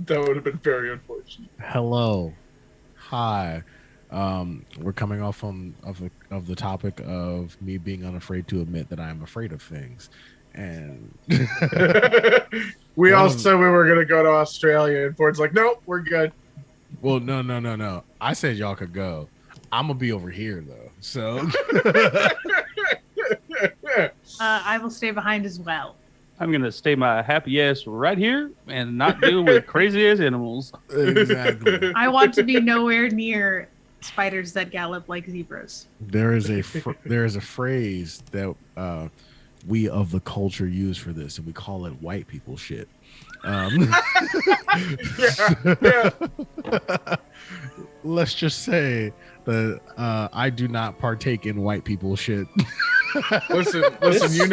That would have been very unfortunate. Hello. Hi. We're coming off of the topic of me being unafraid to admit that I am afraid of things. And we all said we were going to go to Australia, and Ford's like, nope, we're good. Well, no. I said y'all could go. I'm going to be over here, though. So I will stay behind as well. I'm going to stay my happy ass right here and not deal with crazy ass animals. Exactly. I want to be nowhere near spiders that gallop like zebras. There is a phrase that we of the culture use for this, and we call it white people shit. Yeah. Let's just say that I do not partake in white people shit. Listen. You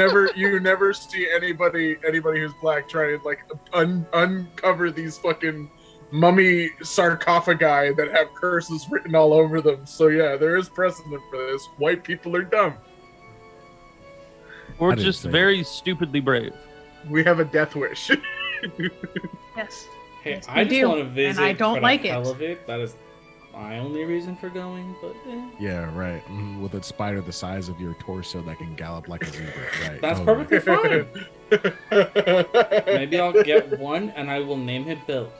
never see anybody who's black try to like uncover these fucking mummy sarcophagi that have curses written all over them. So yeah, there is precedent for this. White people are dumb. Or just very stupidly brave. We have a death wish. Yes. Hey, yes, I just want to visit. and I don't for like the it. hell of it. That is my only reason for going. But Yeah, right. With a spider the size of your torso that can gallop like a zebra. Right. that's Totally. perfectly fine. Maybe I'll get one, and I will name him Bill.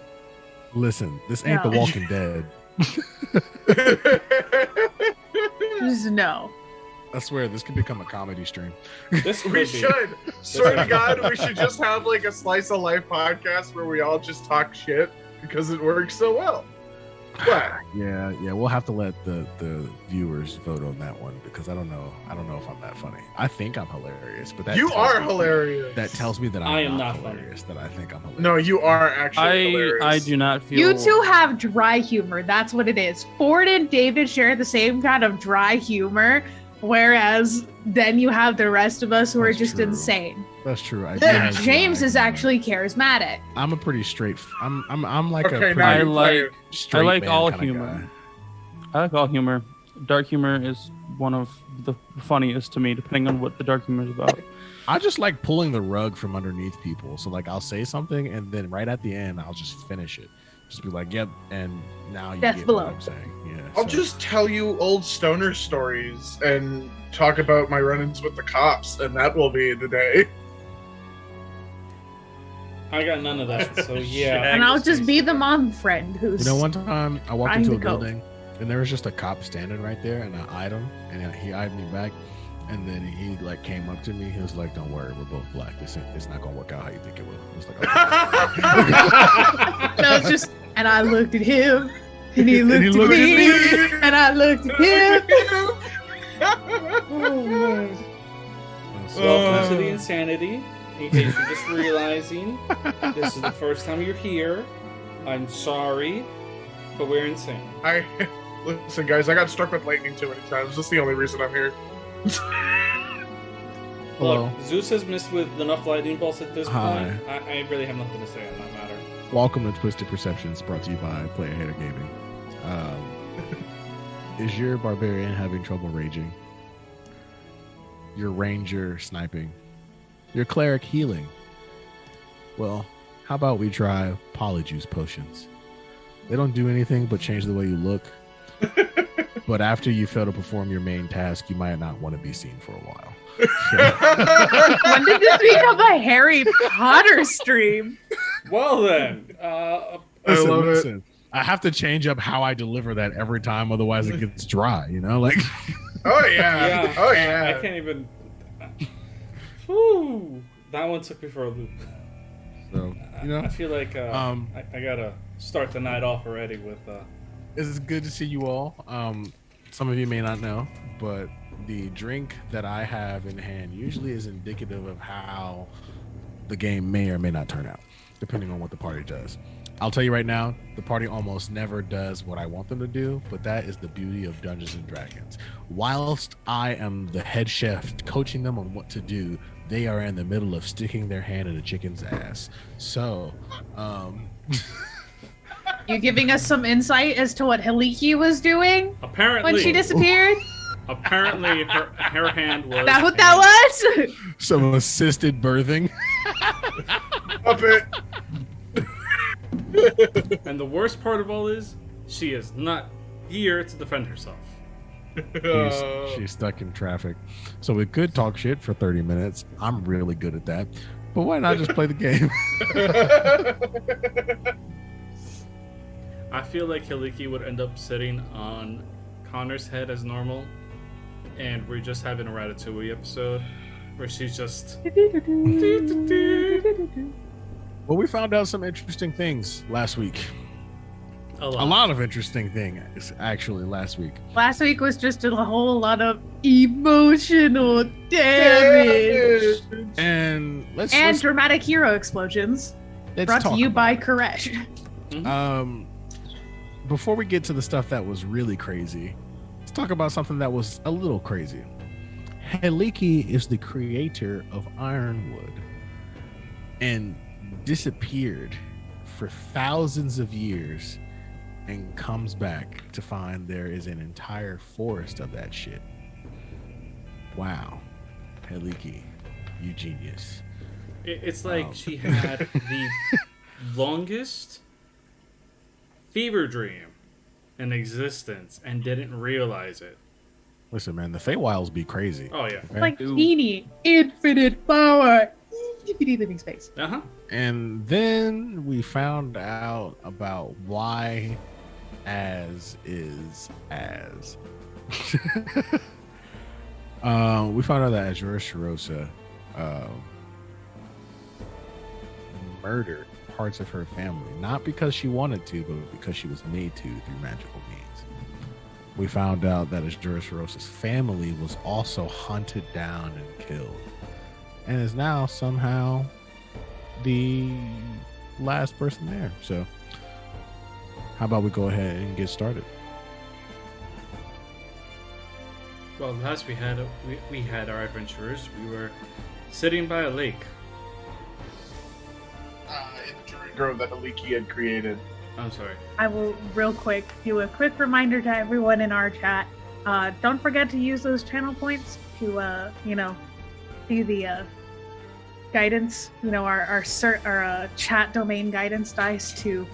Listen, this ain't No. The Walking Dead. Just no. I swear, this could become a comedy stream. This could We be. should. Swear to God, we should just have like a slice of life podcast where we all just talk shit because it works so well. But Yeah, we'll have to let the viewers vote on that one because I don't know if I'm that funny. I think I'm hilarious, but that you tells are me- hilarious. That tells me that I I'm am not not funny. hilarious. That I think I'm hilarious. No, you are actually hilarious. I do not feel. You two have dry humor. That's what it is. Ford and David share the same kind of dry humor, whereas then you have the rest of us who are That's just true. insane. That's true. I do And have James dry is humor. actually charismatic. I'm a pretty straight. I'm like Okay, a pretty now I you're like- playing. straight I like man all kinda humor. guy. I like all humor. Dark humor is one of the funniest to me, depending on what the dark humor is about. I just like pulling the rug from underneath people. So like I'll say something and then right at the end I'll just finish it. Just be like, yep, and now you Death get below. what I'm saying. Yeah. I'll so- just tell you old stoner stories and talk about my run-ins with the cops, and that will be the day. I got none of that. So yeah. And I'll just be the mom friend who's You know, one time I walked I'm into the a goat. building and there was just a cop standing right there, and I eyed him, and he eyed me back, and then he like came up to me. He was like, "Don't worry, we're both black. It's not gonna work out how you think it will." I was like, "Okay." no, it's just and I looked at him and he looked, at me, and I looked at him. Oh, Welcome to the insanity. In case you're just realizing, this is the first time you're here. I'm sorry, but we're insane. Listen, guys, I got struck with lightning too many times. That's the only reason I'm here. Hello. Look, Zeus has missed with enough lightning bolts at this Hi. point. I really have nothing to say on that matter. Welcome to Twisted Perceptions, brought to you by Player Hater Gaming. Is your barbarian having trouble raging? Your ranger sniping? Your cleric healing? Well, how about we try polyjuice potions? They don't do anything but change the way you look. But after you fail to perform your main task, you might not want to be seen for a while. when did this become a Harry Potter stream? Well then, Listen, I have to change up how I deliver that every time, otherwise it gets dry, you know? Like, Oh yeah. yeah, Oh I yeah. can't even. Whew, that one took me for a loop. so, you know, I feel like I gotta start the night off already with. it's good to see you all. Some of you may not know, but the drink that I have in hand usually is indicative of how the game may or may not turn out, depending on what the party does. I'll tell you right now, the party almost never does what I want them to do, but that is the beauty of Dungeons and Dragons. Whilst I am the head chef coaching them on what to do, they are in the middle of sticking their hand in a chicken's ass. So, You giving us some insight as to what Haliki was doing Apparently, when she disappeared? apparently her hand was. That what that was? some assisted birthing. Up it. And the worst part of all is, she is not here to defend herself. She's stuck in traffic. So we could talk shit for 30 minutes. I'm really good at that. But why not just play the game? I feel like Hiliki would end up sitting on Connor's head as normal, and we're just having a Ratatouille episode where she's just. Well, we found out some interesting things last week. A A lot of interesting things, actually, last week. Last week was just a whole lot of emotional damage. And let's Dramatic hero explosions. Brought to talk you about by it. Koresh. Before we get to the stuff that was really crazy, let's talk about something that was a little crazy. Heliki is the creator of Ironwood and disappeared for thousands of years and comes back to find there is an entire forest of that shit. Wow. Heliki, you genius. It's like she had the longest fever dream in existence and didn't realize it. Listen, man, the Feywilds be crazy. Oh, yeah. Okay? Like Genie, infinite power, infinite living space. Uh-huh. And then we found out about why as is as. We found out that Azura Shirosa murdered parts of her family, not because she wanted to, but because she was made to through magical means. We found out that Azura Shirosa's family was also hunted down and killed, and is now somehow the last person there. So how about we go ahead and get started? Well, last we had our adventurers. We were sitting by a lake. In the Druid Grove that Aliki had created. I'm sorry. I will real quick do a quick reminder to everyone in our chat. Don't forget to use those channel points to do the guidance. Our chat domain guidance dice to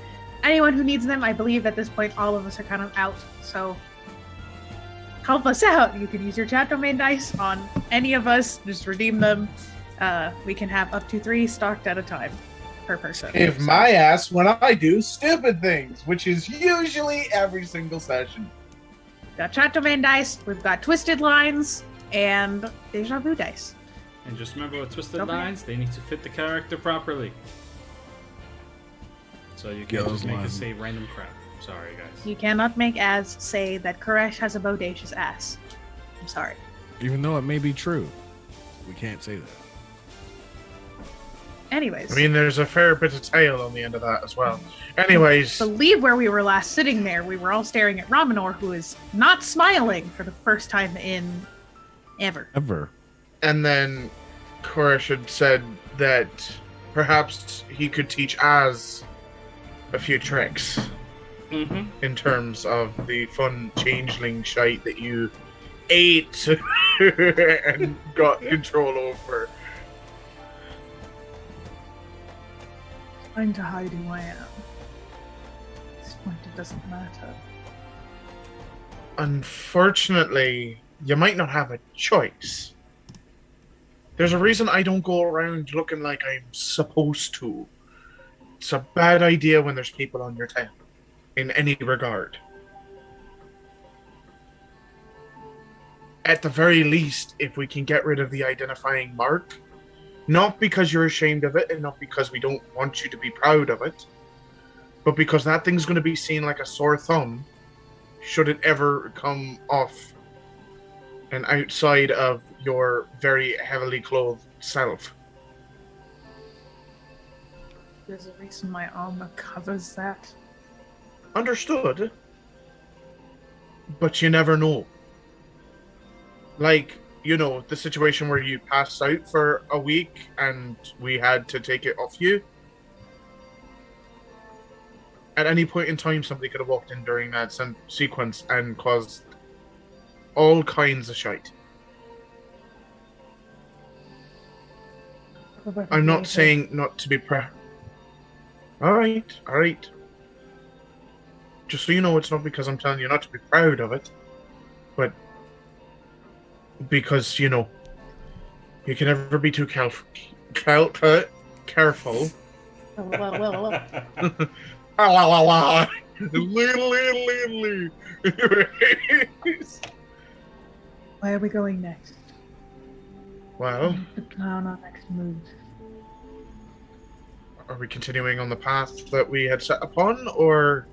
anyone who needs them. I believe at this point all of us are kind of out, so help us out. You can use your chat domain dice on any of us. Just redeem them. We can have up to 3 stocked at a time per person. If my ass when I do stupid things, which is usually every single session. We've got chat domain dice, we've got twisted lines, and deja vu dice. And just remember with twisted Don't forget. lines, they need to fit the character properly. So you can't those just make it lines. say random crap. Sorry, guys. You cannot make Az say that Koresh has a bodacious ass. I'm sorry. Even though it may be true, we can't say that. Anyways, I mean, there's a fair bit of tail on the end of that as well. Anyways, believe where we were last sitting there, we were all staring at Ramanor, who is not smiling for the first time in ever. Ever. and then Koresh had said that perhaps he could teach Az a few tricks Mm-hmm. in terms of the fun changeling shite that you ate and got control over. Trying to hide who I am. At this point, it doesn't matter. Unfortunately, you might not have a choice. There's a reason I don't go around looking like I'm supposed to. It's a bad idea when there's people on your tail, in any regard. At the very least, if we can get rid of the identifying mark, not because you're ashamed of it and not because we don't want you to be proud of it, but because that thing's going to be seen like a sore thumb should it ever come off and outside of your very heavily clothed self. There's a reason my armor covers that. Understood. But you never know. Like, you know, the situation where you passed out for a week and we had to take it off you. At any point in time, somebody could have walked in during that sequence and caused all kinds of shite. I'm not saying not to be Alright. just so you know, it's not because I'm telling you not to be proud of it, but because, you know, you can never be too careful. Where are we going next? Well, To plan our next moves. are we continuing on the path that we had set upon, or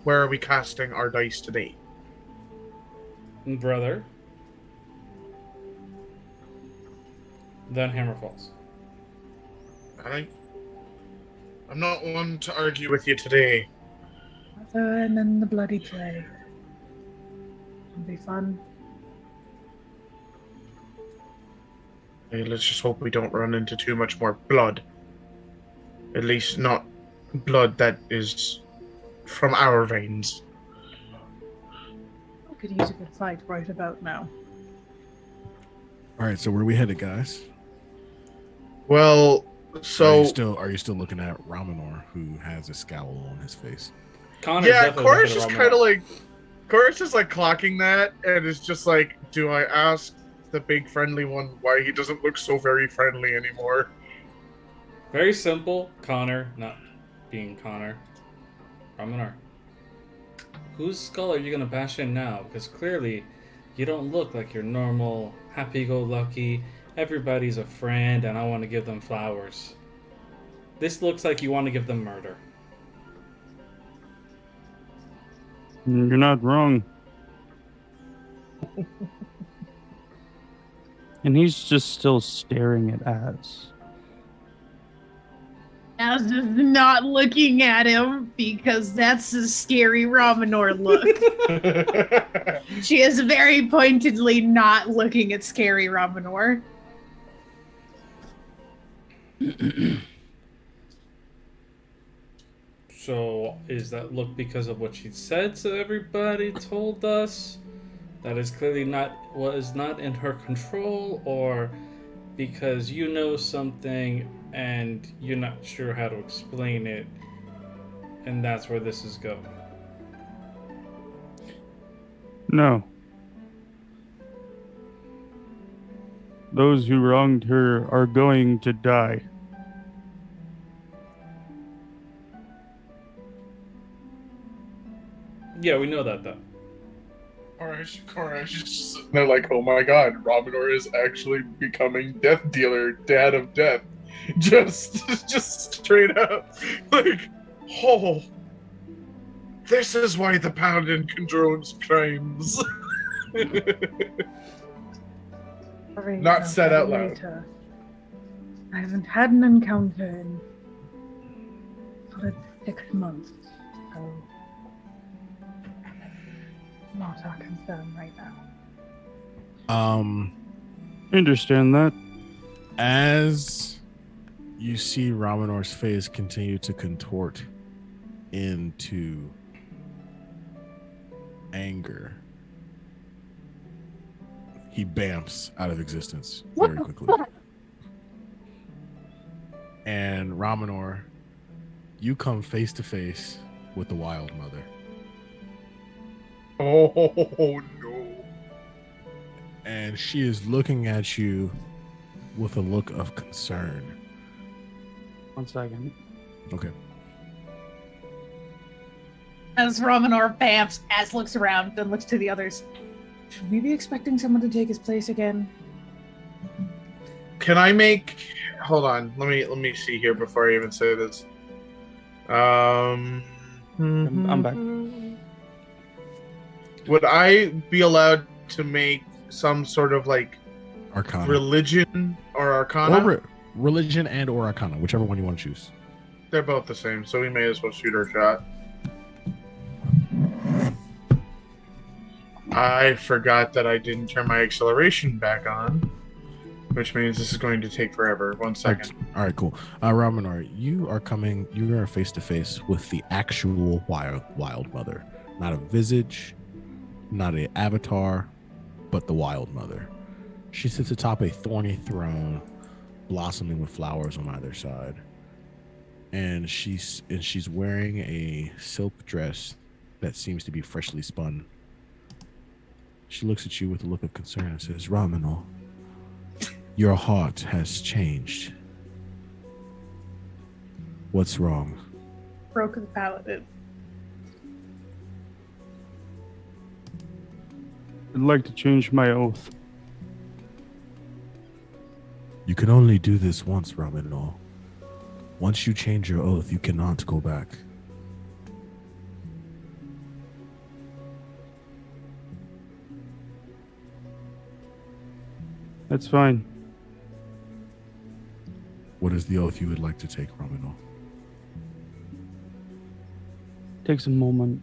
where are we casting our dice today? Brother. Then hammer falls. I'm not one to argue with you today. And then the bloody play. It'll be fun. Hey, let's just hope we don't run into too much more blood. At least not blood that is from our veins. I could use a good fight right about now. All right, so where are we headed, guys? Well, so are you still looking at Ramanor, who has a scowl on his face? Connor's yeah, definitely Chorus looking is at kind of Romanov. like, Chorus is like clocking that, and is just like, do I ask the big friendly one why he doesn't look so very friendly anymore? Very simple. Connor, not being Connor. Romanar. Whose skull are you gonna bash in now? Because clearly, you don't look like your normal, happy-go-lucky, everybody's a friend and I want to give them flowers. This looks like you want to give them murder. You're not wrong. And he's just still staring at Az. Az is not looking at him because that's a scary Ramanor look. She is very pointedly not looking at scary Ramanor. So, is that look because of what she said to everybody, told us? That is clearly was not in her control, or because you know something and you're not sure how to explain it, and that's where this is going? No. Those who wronged her are going to die. Yeah, we know that, though. Koresh is just sitting there like, oh my god, Ramanor is actually becoming Death Dealer, Dad of Death. Just straight up. Like, oh, this is why the Paladin condones crimes. Sorry Not about said that out loud. later. I haven't had an encounter in solid 6 months, so not our concern right now. Understand that. As you see Ramanor's face continue to contort into anger, he bamps out of existence very quickly. And Ramanor, you come face to face with the Wild Mother. Oh no. And she is looking at you with a look of concern. 1 second. Okay. As Ramanor bamps, Az looks around, then looks to the others. Should we be expecting someone to take his place again? Can I make? Hold on. Let me see here before I even say this. I'm back. Would I be allowed to make some sort of like Arcana. religion or arcana? Or religion and or Arcana, whichever one you want to choose. They're both the same, so we may as well shoot our shot. I forgot that I didn't turn my acceleration back on, which means this is going to take forever. 1 second. All right, cool. Ramanor, you are face to face with the actual Wild Mother. Not a visage, not an avatar, but the Wild Mother. She sits atop a thorny throne, blossoming with flowers on either side. and she's wearing a silk dress that seems to be freshly spun. She looks at you with a look of concern and says, "Raminor, your heart has changed. What's wrong?" Broke the paladin. I'd like to change my oath. You can only do this once, Raminor. Once you change your oath, you cannot go back. That's fine. What is the oath you would like to take, Raminor? Takes a moment.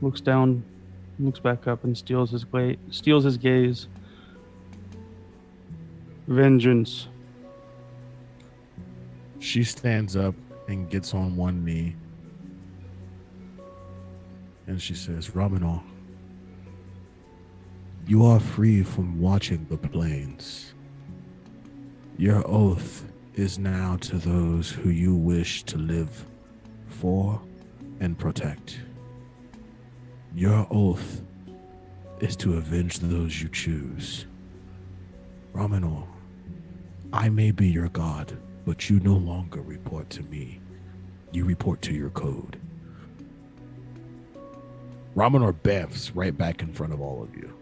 Looks down, looks back up, and steals his gaze. Vengeance. She stands up and gets on one knee. And she says, "Raminor, you are free from watching the plains. Your oath is now to those who you wish to live for and protect. Your oath is to avenge those you choose. Raminor, I may be your god, but you no longer report to me. You report to your code." Raminor bamfs right back in front of all of you.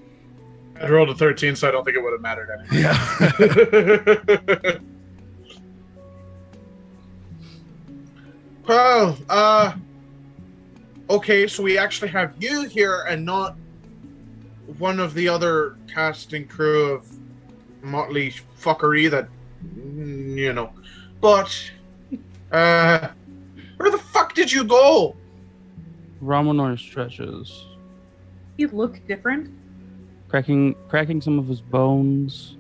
I rolled a 13, so I don't think it would have mattered anyway. Yeah. Well, okay, so we actually have you here and not one of the other cast and crew of motley fuckery that, you know. But, where the fuck did you go? Ramonor stretches, He looked different. cracking some of his bones,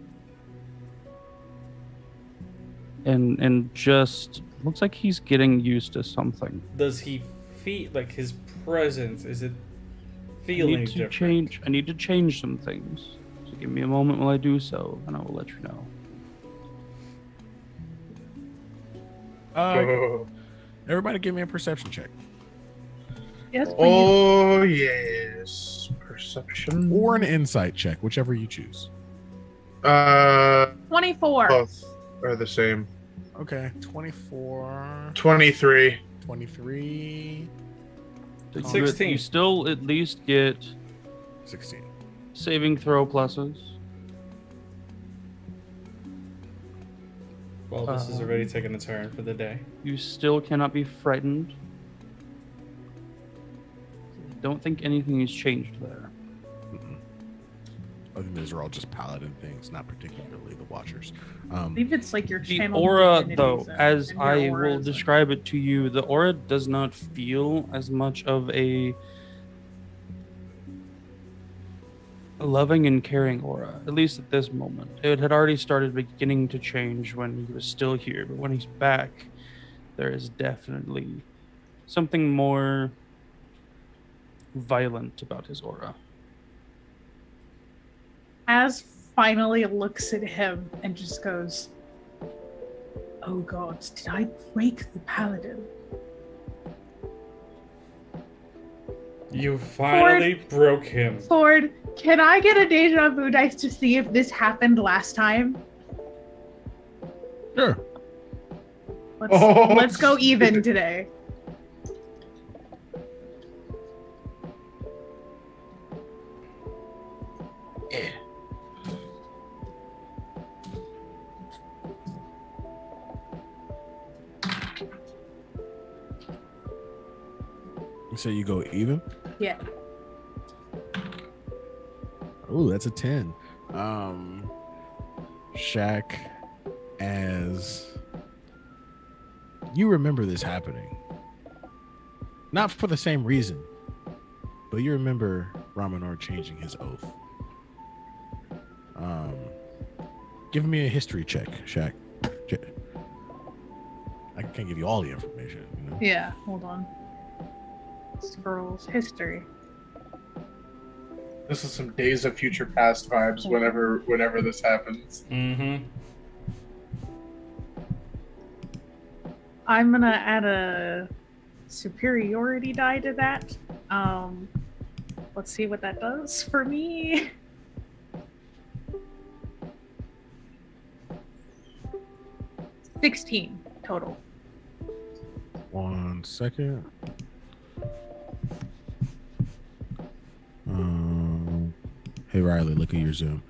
and just looks like he's getting used to something. Does he feel like his presence? Is it I feeling need to different? I need to change some things. So give me a moment while I do so, and I will let you know. Everybody give me a perception check. Yes, please. Oh, yes. Perception. Or an insight check, whichever you choose. 24. Both are the same. Okay, 24, 23. 23, So 16. You still at least get 16. saving throw pluses. Well, this is already taking a turn for the day. You still cannot be frightened. Don't think anything has changed there. I think those are all just paladin things, not particularly the Watchers. I believe it's like your The channel. aura, divinities though, and- as and your I aura will is like- describe it to you, the aura does not feel as much of a loving and caring aura, at least at this moment. It had already started beginning to change when he was still here, but when he's back, there is definitely something more violent about his aura. Az finally looks at him and just goes, "Oh God, did I break the paladin?" You finally broke him. Ford, can I get a deja vu dice to see if this happened last time? Sure. Let's go even today. So you go even? Yeah. Oh, that's a 10. Shaq, as you remember this happening. Not for the same reason, but you remember Raminor changing his oath. Give me a history check, Shaq. I can't give you all the information, you know? Yeah, hold on. Scrolls history. This is some Days of Future Past vibes whenever this happens. Mm-hmm. I'm gonna add a superiority die to that. Let's see what that does for me. $16 total. 1 second. Hey Riley, look at your Zoom.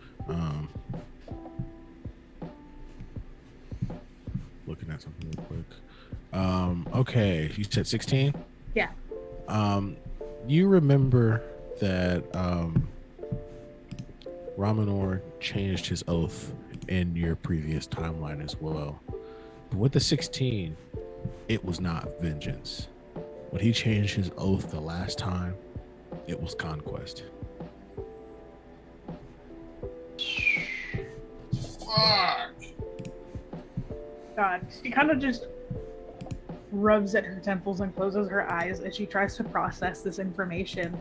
Looking at something real quick. Okay, you said 16? Yeah. You remember that Ramanor changed his oath in your previous timeline as well. But with the 16, it was not vengeance. When he changed his oath the last time, it was conquest. Fuck. God, she kind of just rubs at her temples and closes her eyes as she tries to process this information.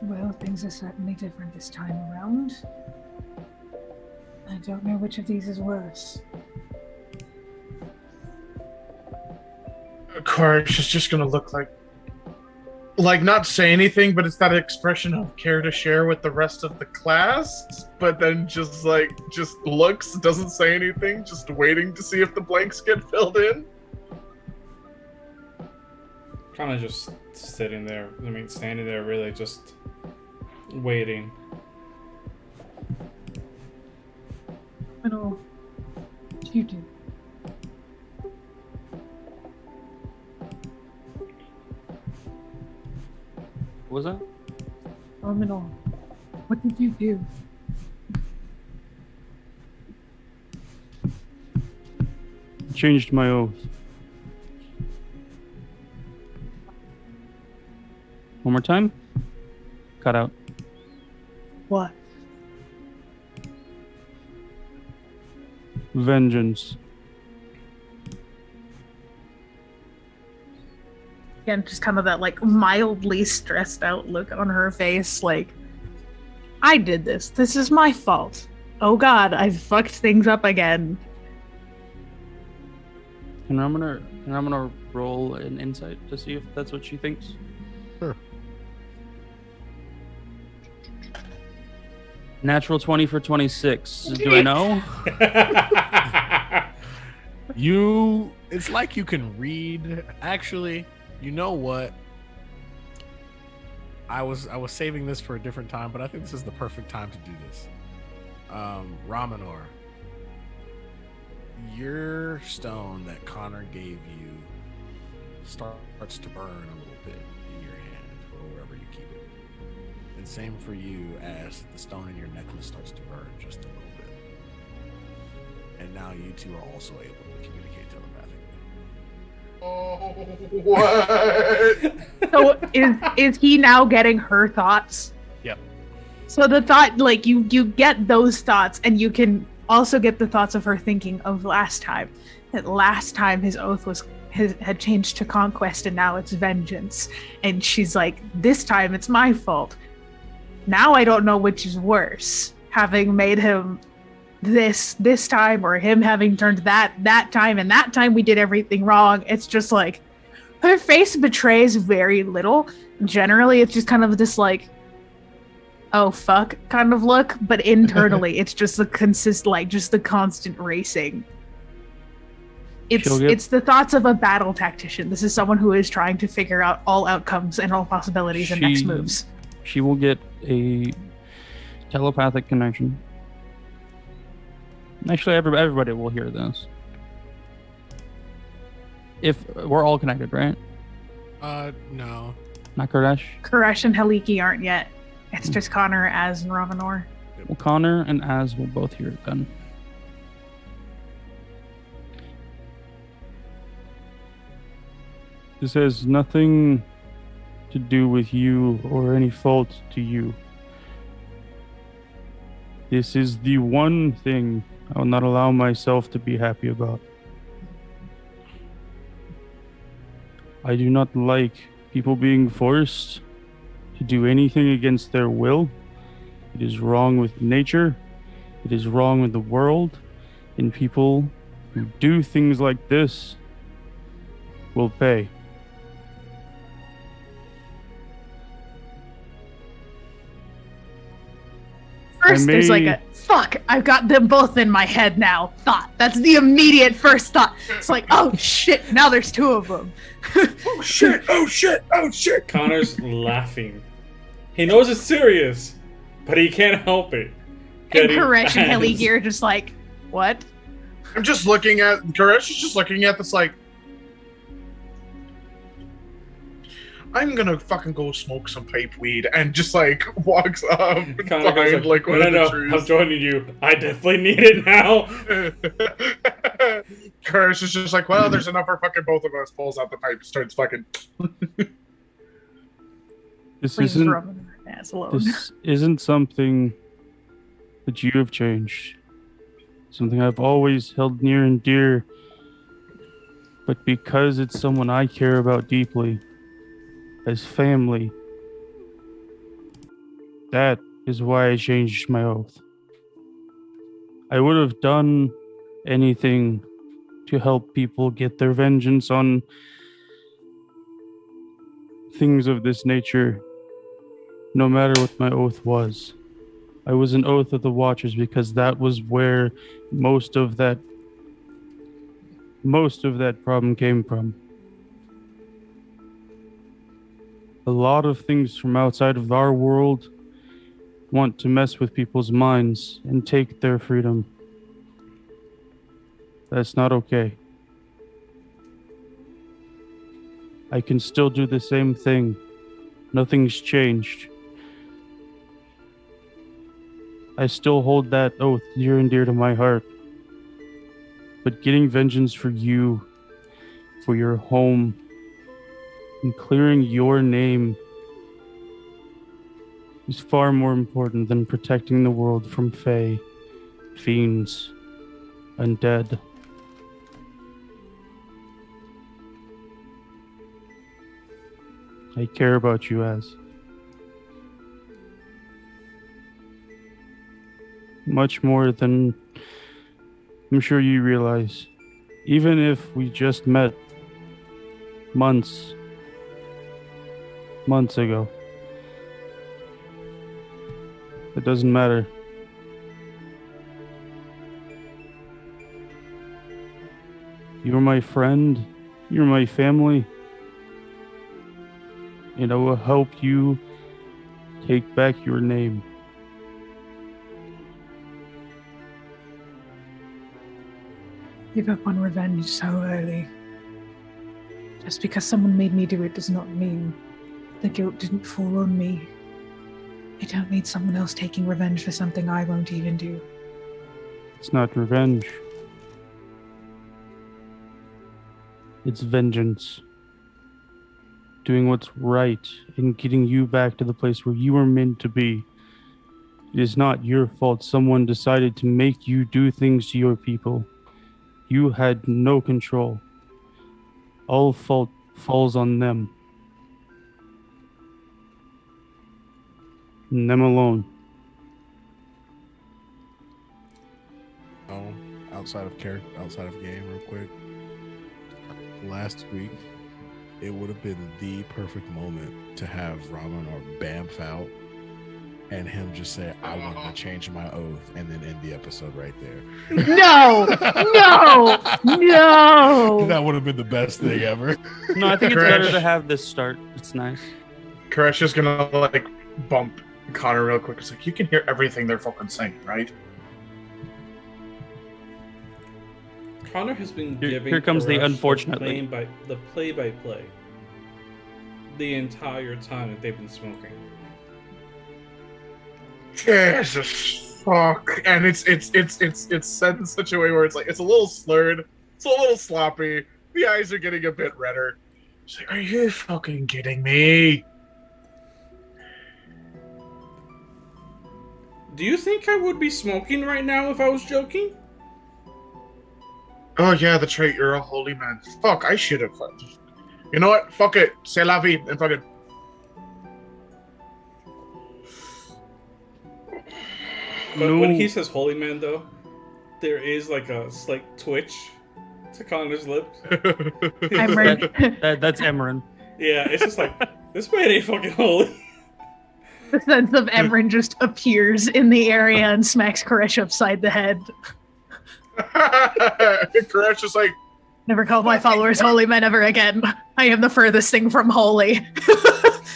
Well, things are certainly different this time around. I don't know which of these is worse. Courage is just gonna look like not say anything, but it's that expression of care to share with the rest of the class, but then just looks, doesn't say anything, just waiting to see if the blanks get filled in. Kind of just standing there, really just waiting. What do you do? What was that? Romanor, what did you do? Changed my oath. One more time. Cut out. What? Vengeance. Again, just kind of that like mildly stressed out look on her face, like, I did this. This is my fault. Oh God, I've fucked things up again. And I'm gonna roll an insight to see if that's what she thinks. Sure. Natural 20 for 26. Do I know? It's like you can read. Actually, you know what? I was saving this for a different time, but I think this is the perfect time to do this. Ramanor, your stone that Connor gave you starts to burn a little bit in your hand or wherever you keep it. And same for you, as the stone in your necklace starts to burn just a little bit. And now you two are also able to communicate telepathically. Oh, what? So is he now getting her thoughts? Yep. So the thought, like, you get those thoughts, and you can also get the thoughts of her thinking of last time. That last time his oath had changed to conquest, and now it's vengeance. And she's like, this time it's my fault. Now I don't know which is worse, having made him this time, or him having turned that time, and that time we did everything wrong. It's just like her face betrays very little. Generally, it's just kind of this like, oh fuck kind of look, but internally it's just the constant racing. It's the thoughts of a battle tactician. This is someone who is trying to figure out all outcomes and all possibilities and next moves. She will get a telepathic connection. Actually, everybody will hear this. If we're all connected, right? No. Not Koresh? Koresh and Haliki aren't yet. It's just Connor, Az, and Ravanor. Well, Connor and Az will both hear it then. This has nothing to do with you or any fault to you. This is the one thing I will not allow myself to be happy about. I do not like people being forced to do anything against their will. It is wrong with nature. It is wrong with the world. And people who do things like this will pay. First, there's like may- a fuck. I've got them both in my head now. Thought. That's the immediate first thought. It's like, oh shit. Now there's two of them. Oh shit! Oh shit! Oh shit! Connor's laughing. He knows it's serious, but he can't help it. And Getting Koresh and Heli hands. here just like, what? I'm just looking at Koresh is just looking at this like, I'm gonna fucking go smoke some pipe weed, and just like walks up Connor behind goes like one no, of no, the I'm trees. joining you. I definitely need it now. Koresh is just like, well, there's enough for fucking both of us. Pulls out the pipe, starts fucking. This Please isn't rub my ass alone. this isn't something that you have changed. Something I've always held near and dear. But because it's someone I care about deeply, as family, that is why I changed my oath. I would have done anything to help people get their vengeance on things of this nature, no matter what my oath was. I was an oath of the Watchers because that was where most of that problem came from. A lot of things from outside of our world want to mess with people's minds and take their freedom. That's not okay. I can still do the same thing. Nothing's changed. I still hold that oath near and dear to my heart. But getting vengeance for you, for your home, and clearing your name is far more important than protecting the world from Fae, fiends, undead. I care about you, Az. Much more than I'm sure you realize. Even if we just met months ago. It doesn't matter. You're my friend. You're my family. And I will help you take back your name. Give up on revenge so early. Just because someone made me do it does not mean the guilt didn't fall on me. I don't need someone else taking revenge for something I won't even do. It's not revenge. It's vengeance. Doing what's right and getting you back to the place where you are meant to be. It is not your fault someone decided to make you do things to your people. You had no control. All fault falls on them. And them alone. Oh, outside of game, real quick. Last week, it would have been the perfect moment to have Ramen or Bamf out and him just say, I want to change my oath, and then end the episode right there. No! No! No! That would have been the best thing ever. No, I think it's Crash. better to have this start. It's nice. Koresh is gonna like bump Connor real quick. It's like, you can hear everything they're fucking saying, right? Connor has been Here- giving here comes the Koresh unfortunately. the play-by-play the entire time that they've been smoking. Jesus fuck. And it's said in such a way where it's like, it's a little slurred, it's a little sloppy, the eyes are getting a bit redder. It's like, are you fucking kidding me? Do you think I would be smoking right now if I was joking? Oh yeah, that's right, you're a holy man. Fuck, I should have. You know what? Fuck it. C'est la vie. And fucking. But when he says holy man, though, there is like a slight twitch to Connor's lips. Emran. That's Emran. Yeah, it's just like, this man ain't fucking holy. The sense of Emran just appears in the area and smacks Koresh upside the head. Koresh is like, Never call my followers holy men ever again. I am the furthest thing from holy.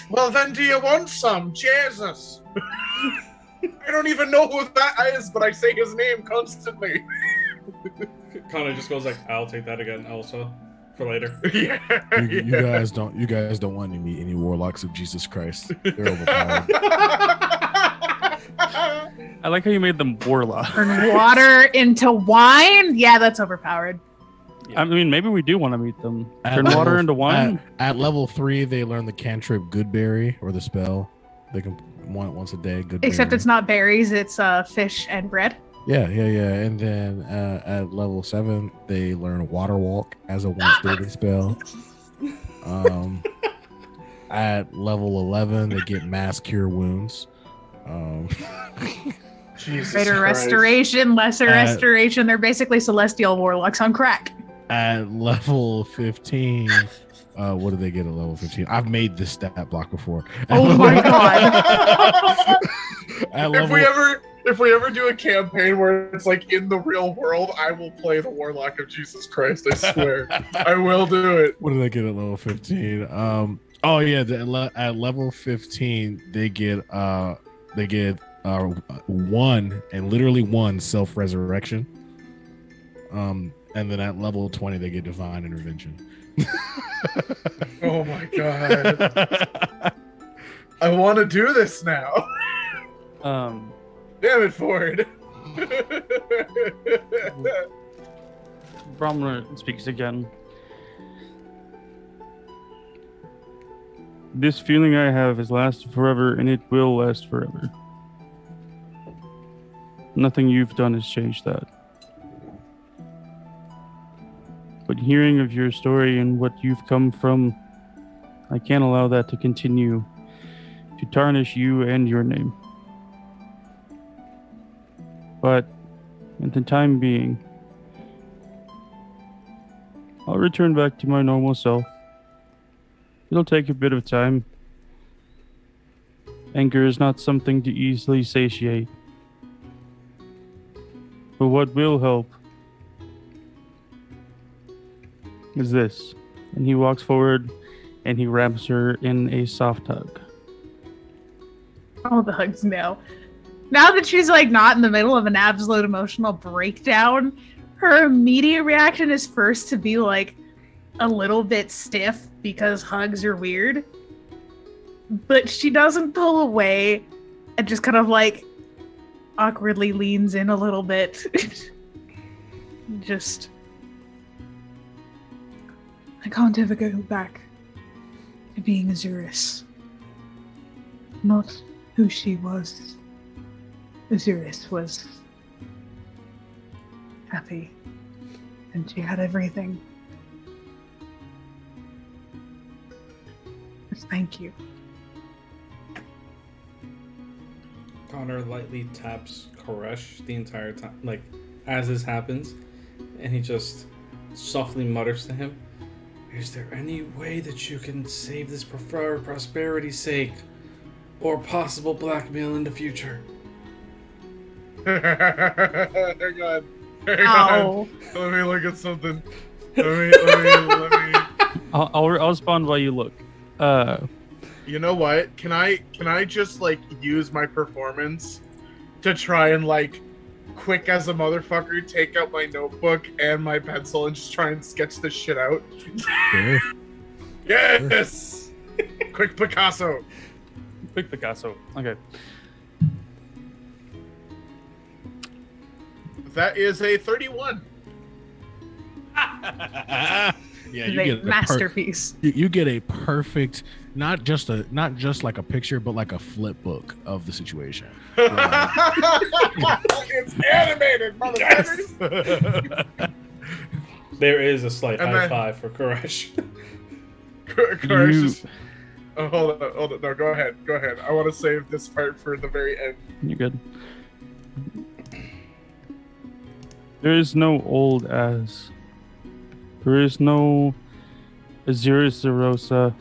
well, then do you want some? Jesus. I don't even know who that is, but I say his name constantly. Connor just goes like, I'll take that again also for later. Yeah. You guys don't want to meet any warlocks of Jesus Christ. They're overpowered. I like how you made them warlock. Turn water into wine? Yeah, that's overpowered. I mean, maybe we do want to meet them. At Turn level- water into wine? At level 3, they learn the cantrip Goodberry, or the spell. They can want it once a day. Goodberry. Except it's not berries, it's fish and bread. Yeah. And then at level 7, they learn Water Walk as a once daily spell. At level 11, they get Mass Cure Wounds. Jesus Greater Christ. restoration, lesser restoration. They're basically celestial warlocks on crack. At level 15, what do they get at level 15? I've made this stat block before. Oh my god. At If we ever do a campaign where it's like in the real world, I will play the Warlock of Jesus Christ. I swear, I will do it. What did I get at level 15? Oh yeah, at level 15 they get one and literally one self-resurrection. And then at level 20 they get divine intervention. Oh my god! I want to do this now. Damn it, Ford. Brahmana speaks again. This feeling I have has lasted forever, and it will last forever. Nothing you've done has changed that. But hearing of your story and what you've come from, I can't allow that to continue to tarnish you and your name. But at the time being, I'll return back to my normal self. It'll take a bit of time. Anger is not something to easily satiate. But what will help is this. And he walks forward and he wraps her in a soft hug. Oh, the hugs now. Now that she's like not in the middle of an absolute emotional breakdown, her immediate reaction is first to be like a little bit stiff because hugs are weird. But she doesn't pull away and just kind of like awkwardly leans in a little bit. Just, I can't ever go back to being Azurus. Not who she was. Azurus was happy, and she had everything. Just thank you. Connor lightly taps Koresh the entire time, like as this happens, and he just softly mutters to him, "Is there any way that you can save this for prosperity's sake, or possible blackmail in the future?" Hang on. Ow. Let me look at something. Let me. I'll respond while you look. You know what? Can I just like use my performance to try and like quick as a motherfucker take out my notebook and my pencil and just try and sketch this shit out? Sure. Yes. Quick Picasso. Quick Picasso. Okay. That is a 31. Yeah, It's you a get masterpiece. you get a perfect, not just like a picture, but like a flip book of the situation. It's animated, motherfuckers. There is a slight And high then- five for Koresh. Koresh You- is- Oh, hold on. No, go ahead. I want to save this part for the very end. You're good. There is no old as. There is no Azuris Zerosa.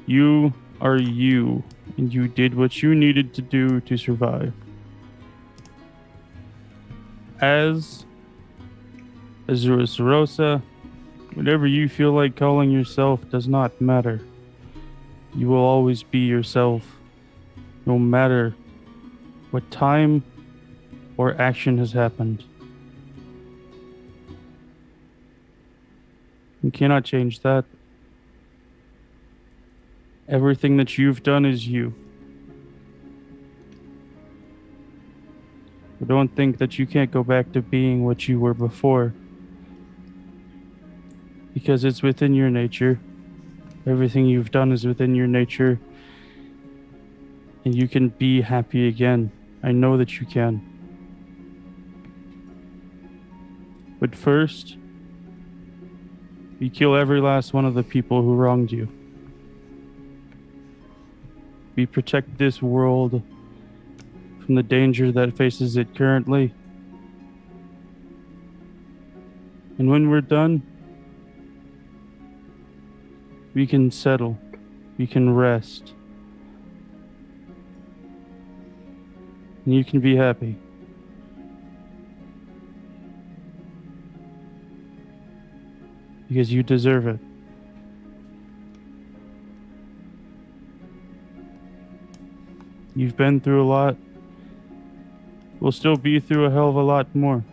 You are you, and you did what you needed to do to survive. As Azuris Zerosa, whatever you feel like calling yourself does not matter. You will always be yourself, no matter what time or action has happened. You cannot change that. Everything that you've done is you. But don't think that you can't go back to being what you were before. Because it's within your nature. Everything you've done is within your nature. And you can be happy again. I know that you can. But first, you kill every last one of the people who wronged you. We protect this world from the danger that faces it currently. And when we're done, we can settle. We can rest. And you can be happy. Because you deserve it. You've been through a lot. We'll still be through a hell of a lot more.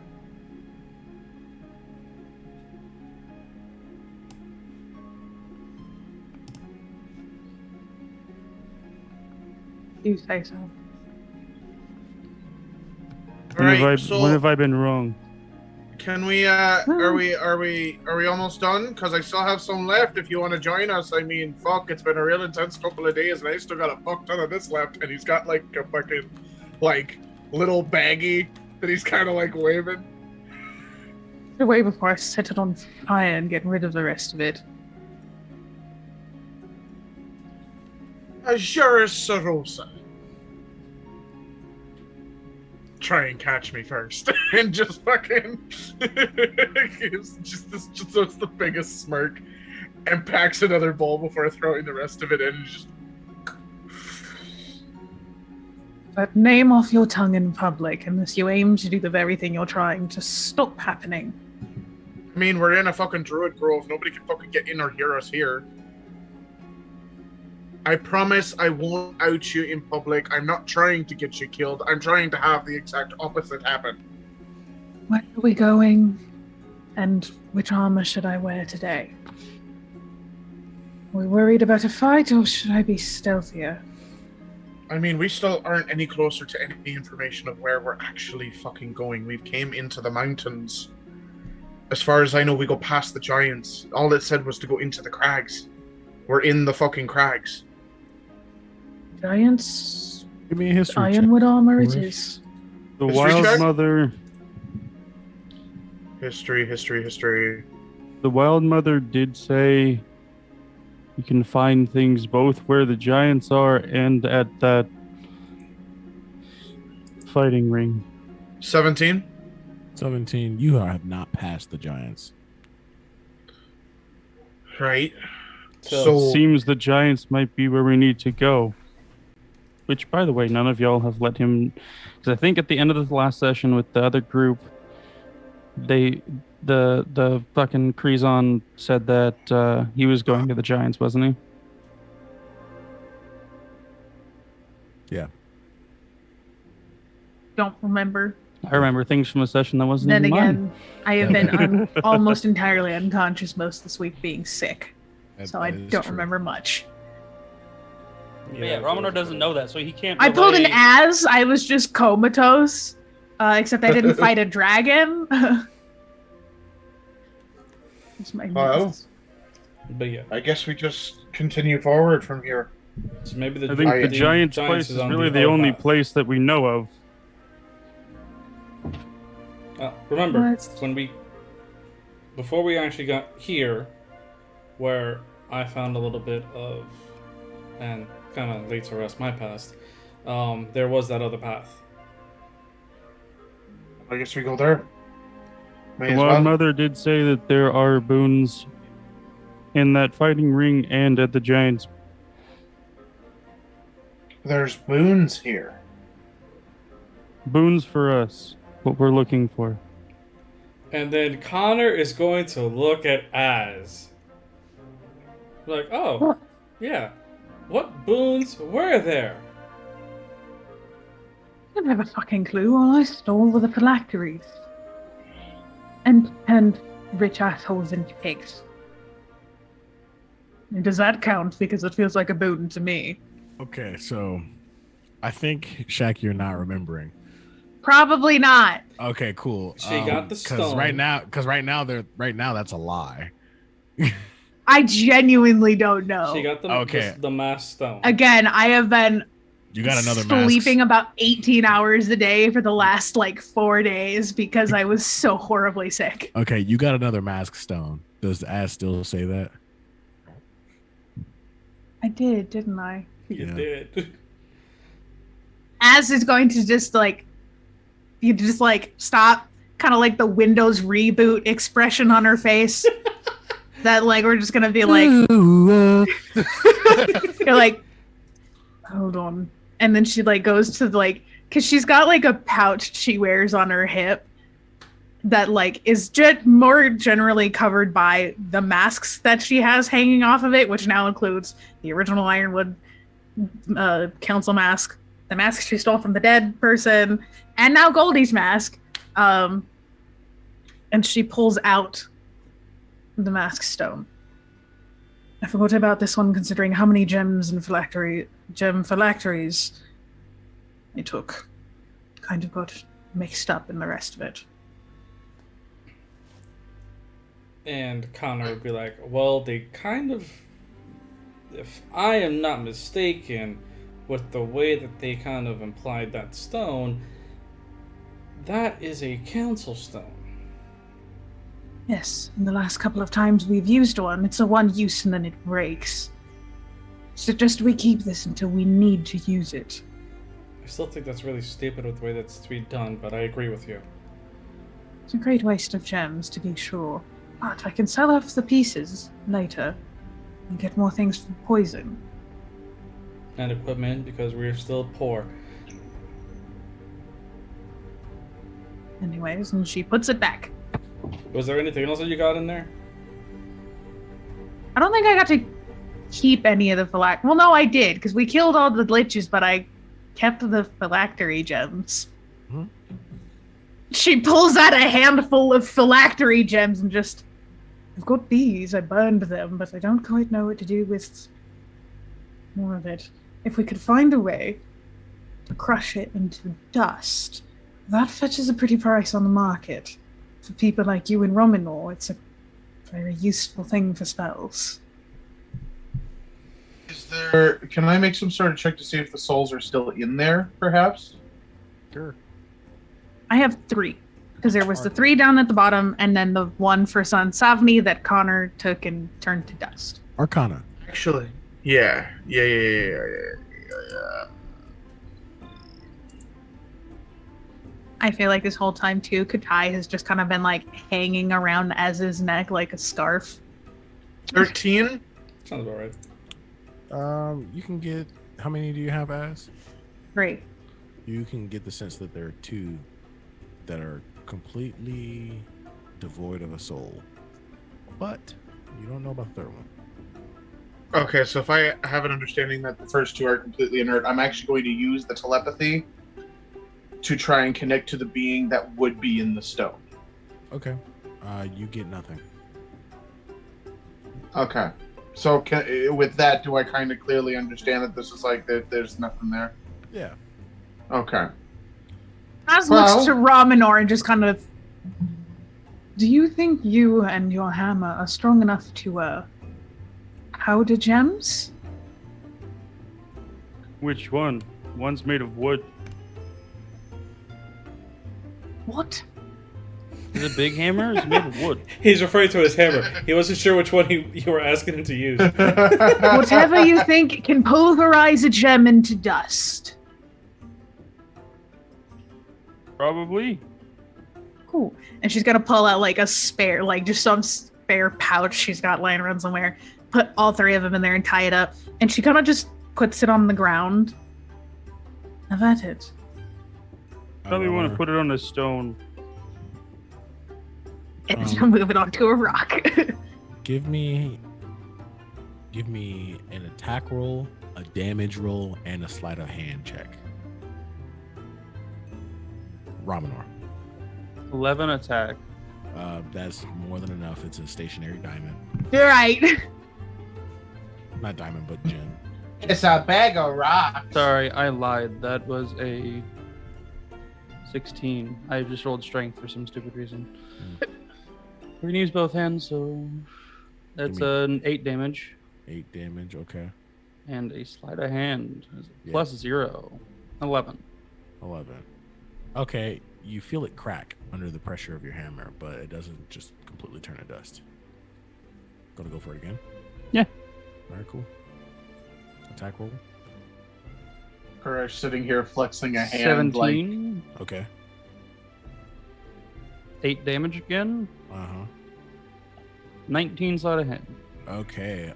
You say so. When have Alright, so when have I been wrong? can we are we almost done? Because I still have some left if you want to join us. I mean, fuck, it's been a real intense couple of days and I still got a fuck ton of this left, and he's got like a fucking like little baggie that he's kinda like waving. Away before I set it on fire and get rid of the rest of it. Azuris Sarosa. Try and catch me first. And just fucking gives just the biggest smirk and packs another bowl before throwing the rest of it in and just But name off your tongue in public unless you aim to do the very thing you're trying to stop happening. I mean, we're in a fucking druid grove. Nobody can fucking get in or hear us here. I promise I won't out you in public. I'm not trying to get you killed. I'm trying to have the exact opposite happen. Where are we going? And which armor should I wear today? Are we worried about a fight, or should I be stealthier? I mean, we still aren't any closer to any information of where we're actually fucking going. We've came into the mountains. As far as I know, we go past the giants. All it said was to go into the crags. We're in the fucking crags. Giants? Give me a history check. Ironwood armor it Right. is. The History Wild check? Mother. History. The Wild Mother did say you can find things both where the giants are and at that fighting ring. 17? 17. You have not passed the giants. Right. So- So, Seems the giants might be where we need to go. Which, by the way, none of y'all have let him. Because I think at the end of the last session with the other group, the fucking Krizon said that he was going to the giants, wasn't he? Yeah. Don't remember. I remember things from a session that wasn't Then even mine. again, I have been almost entirely unconscious most of this week being sick, so I don't remember much. Yeah, Romanor doesn't know that, so he can't. I pulled an relate. as I was just comatose, except I didn't fight a dragon. It's my Well. notes. But yeah, I guess we just continue forward from here. so maybe the I think the the giants place is on really the other only path. place that we know of. Remember What? before we actually got here, where I found a little bit of, and kind of laid to rest my past, there was that other path. I guess we go there. May The as Wild well. Mother did say that there are boons in that fighting ring and at the Giants. There's boons here. Boons for us. What we're looking for. And then Connor is going to look at Az. Like, oh, What? yeah. What boons were there? I don't have a fucking clue. All I stole were the phylacteries. And rich assholes and pigs. And does that count? Because it feels like a boon to me. Okay, so I think Shaq, you're not remembering. Probably not. Okay, cool. She got the Because stone. right now that's a lie. I genuinely don't know. She got Okay. the mass stone. Again, I have been You got another sleeping mask. about 18 hours a day for the last 4 days because I was so horribly sick. Okay, you got another mask stone. Does Az still say that? I did, didn't I? You Yeah. did. As is going to just stop, kind of like the Windows reboot expression on her face. That we're just gonna be like, you're like, hold on, and then she goes to because she's got a pouch she wears on her hip that is more generally covered by the masks that she has hanging off of it, which now includes the original Ironwood council mask, the mask she stole from the dead person, and now Goldie's mask. And she pulls out the mask stone. I forgot about this one, considering how many gems and gem phylacteries it took. Kind of got mixed up in the rest of it. And Connor would be like, well, they kind of, if I am not mistaken, with the way that they kind of implied that stone, that is a council stone. Yes, and the last couple of times we've used one, it's a one use and then it breaks. Suggest we keep this until we need to use it. I still think that's really stupid with the way that's to be done, but I agree with you. It's a great waste of gems, to be sure. But I can sell off the pieces later and get more things for poison. And equipment, because we're still poor. Anyways, and she puts it back. Was there anything else that you got in there? I don't think I got to keep any of the phylactery. Well, no, I did, because we killed all the liches, but I kept the phylactery gems. Hmm? She pulls out a handful of phylactery gems and just, I've got these, I burned them, but I don't quite know what to do with more of it. If we could find a way to crush it into dust, that fetches a pretty price on the market. For people like you and Romanor, it's a very useful thing for spells. Is there? Can I make some sort of check to see if the souls are still in there, perhaps? Sure. I have 3. Because there was the 3 down at the bottom, and then the 1 for Son Savni that Connor took and turned to dust. Arcana. Actually, yeah. I feel like this whole time, too, Katai has just kind of been, hanging around Ez's neck like a scarf. 13? Sounds about right. You can get, how many do you have, Az? Great. You can get the sense that there are 2 that are completely devoid of a soul, but you don't know about the third one. Okay, so if I have an understanding that the first 2 are completely inert, I'm actually going to use the telepathy to try and connect to the being that would be in the stone. Okay. You get nothing. Okay. So with that, do I kind of clearly understand that this is there's nothing there? Yeah. Okay. Az Well- looks to Romanor and just kind of, do you think you and your hammer are strong enough to, powder gems? Which one? One's made of wood. What? Is it a big hammer? Or is it made of wood? He's referring to his hammer. He wasn't sure which one you were asking him to use. Whatever you think can pulverize a gem into dust. Probably. cool. And she's gonna pull out like a spare, like just some spare pouch she's got lying around somewhere. Put all 3 of them in there and tie it up. And she kind of just puts it on the ground. Have at it. Probably want to put it on a stone. And she'll move it onto a rock. Give me an attack roll, a damage roll, and a sleight of hand check. Raminor. 11 attack. That's more than enough. It's a stationary diamond. You're right. Not diamond, but gem. It's a bag of rocks. Sorry, I lied. That was a 16. I just rolled strength for some stupid reason. We're gonna use both hands, so that's an 8 damage. 8 damage, okay. And a sleight of hand Yeah. plus 0. 11. 11. Okay, you feel it crack under the pressure of your hammer, but it doesn't just completely turn to dust. Gonna go for it again? Yeah. All right, cool. Attack roll. Koresh sitting here flexing a hand 17. Okay. 8 damage again. Uh-huh. 19 sleight of hand. Okay.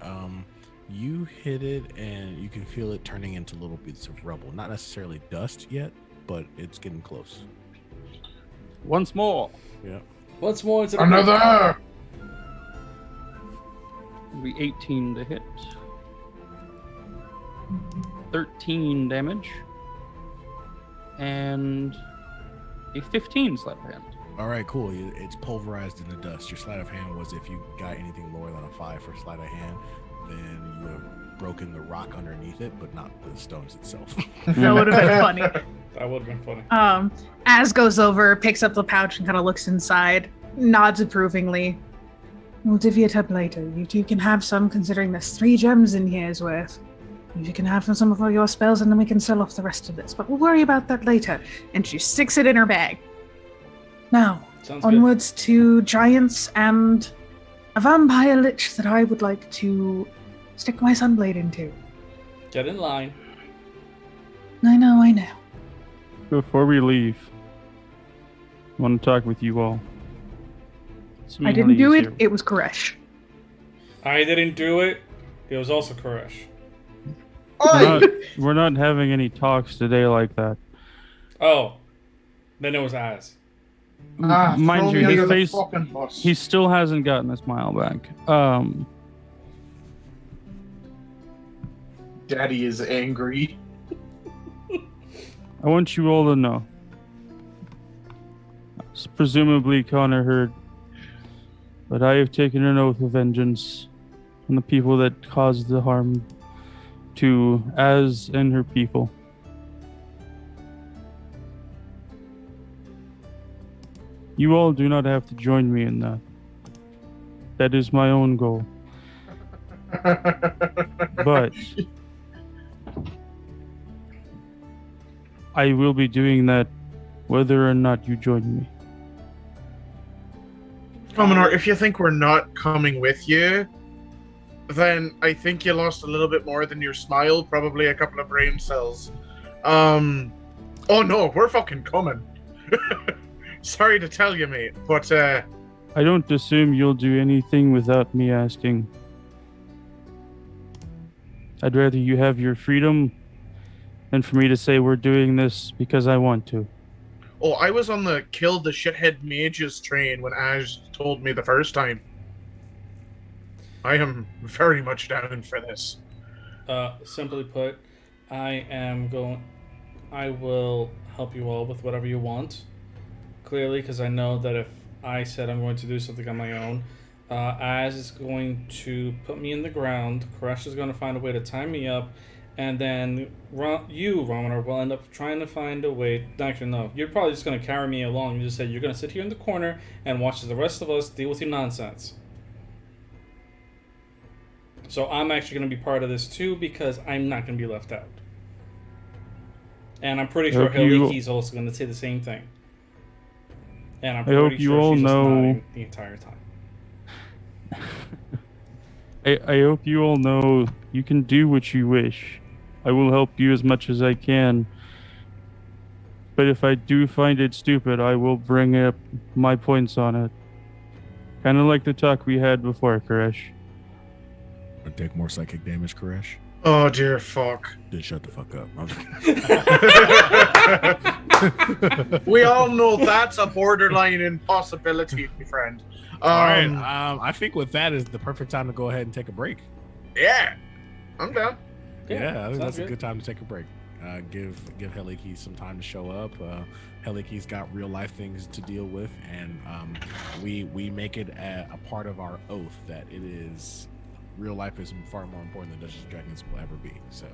You hit it and you can feel it turning into little bits of rubble. Not necessarily dust yet, but it's getting close. Once more. Yeah. What's more, it's Another! It'll be 18 to hit. 13 damage. And a 15 sleight of hand. All right, cool. It's pulverized in the dust. Your sleight of hand was if you got anything lower than a 5 for sleight of hand, then you would have broken the rock underneath it, but not the stones itself. That would have been funny. That would have been funny. Az goes over, picks up the pouch, and kind of looks inside, nods approvingly. We'll divvy it up later. You two can have some, considering there's 3 gems in here's worth. You can have some of your spells, and then we can sell off the rest of this. But we'll worry about that later. And she sticks it in her bag. Now, Sounds good. onwards to giants and a vampire lich that I would like to stick my sunblade into. Get in line. I know. Before we leave, I want to talk with you all. I didn't do it. It was Koresh. I didn't do it. It was also Koresh. We're not having any talks today like that. Oh. Then it was Az. Mind you, his face, He he still hasn't gotten a smile back. Daddy is angry. I want you all to know. Presumably Connor heard, but I have taken an oath of vengeance on the people that caused the harm to Az and her people. You all do not have to join me in that. That is my own goal. But I will be doing that whether or not you join me. Commodore, if you think we're not coming with you, then I think you lost a little bit more than your smile, probably a couple of brain cells. Oh no, we're fucking coming. Sorry to tell you, mate, but I don't assume you'll do anything without me asking. I'd rather you have your freedom than for me to say we're doing this because I want to. oh, I was on the kill the shithead mages train when Ash told me the first time. I am very much down for this. Simply put, I will help you all with whatever you want. Clearly, because I know that if I said I'm going to do something on my own, Az is going to put me in the ground, Koresh is going to find a way to tie me up, and then you, Romaner, will end up trying to find a way. Actually, no, you're probably just going to carry me along. You just said you're going to sit here in the corner and watch the rest of us deal with your nonsense. So I'm actually going to be part of this too, because I'm not going to be left out. And I'm pretty sure Heliki's also going to say the same thing. And I'm pretty hope you sure all she's just know- nodding the entire time. I hope you all know you can do what you wish. I will help you as much as I can. but if I do find it stupid, I will bring up my points on it. Kind of like the talk we had before, Koresh. Or take more psychic damage, Koresh. Oh dear fuck. Then shut the fuck up. We all know that's a borderline impossibility, my friend. All right. I think with that is the perfect time to go ahead and take a break. Yeah, I'm down. Yeah, I think that's sounds a good time to take a break. Give Heliki some time to show up. Heliki's got real life things to deal with, and we make it a part of our oath that it is real life is far more important than Dungeons and Dragons will ever be. So,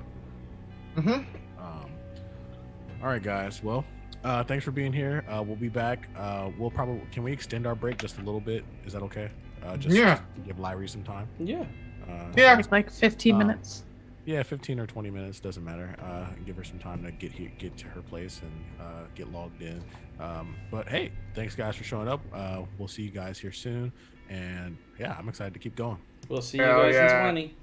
all right, guys. Well, thanks for being here. We'll be back. We'll probably can we extend our break just a little bit? Is that okay? Just Yeah. to give Lyrie some time. Yeah. Yeah. It's like 15 minutes. Yeah, 15 or 20 minutes, doesn't matter. Give her some time to get to her place and get logged in. But hey, thanks guys for showing up. We'll see you guys here soon. And yeah, I'm excited to keep going. We'll see you Hell guys yeah. in 20.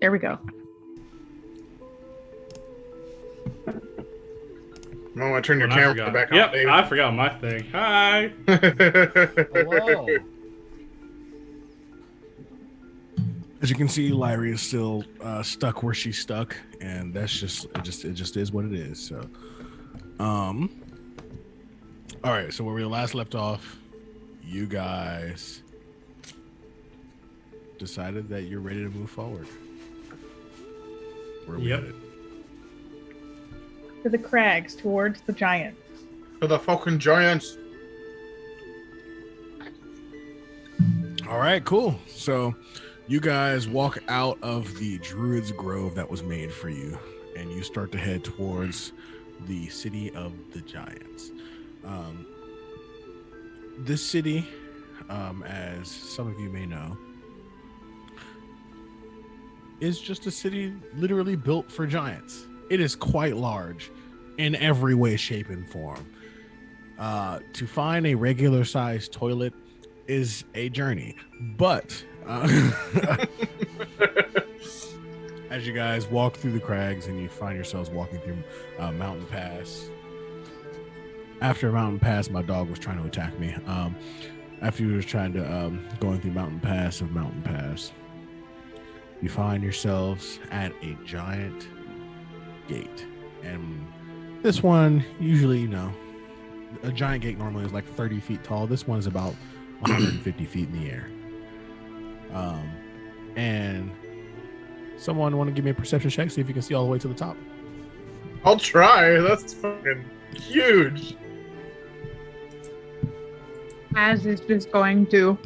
There we go. No, I turn your I camera forgot. back on, Yep, David. I forgot my thing. Hi. Hello. As you can see, Lyrie is still stuck where she's stuck, and that's just it just is what it is. So, all right. So where we last left off, you guys decided that you're ready to move forward. Where are we Yep. headed? To the crags, towards the giants. For the fucking giants. All right, cool. So you guys walk out of the Druid's Grove that was made for you, and you start to head towards the city of the giants. This city, as some of you may know, is just a city literally built for giants. It is quite large in every way, shape, and form. To find a regular sized toilet is a journey, but as you guys walk through the crags and you find yourselves walking through Mountain Pass. After Mountain Pass, my dog was trying to attack me. After you were trying to going through Mountain Pass, you find yourselves at a giant gate, and this one usually, a giant gate normally is like 30 feet tall. This one is about 150 feet in the air. And someone want to give me a perception check, see if you can see all the way to the top. I'll try. That's fucking huge. Az is just going to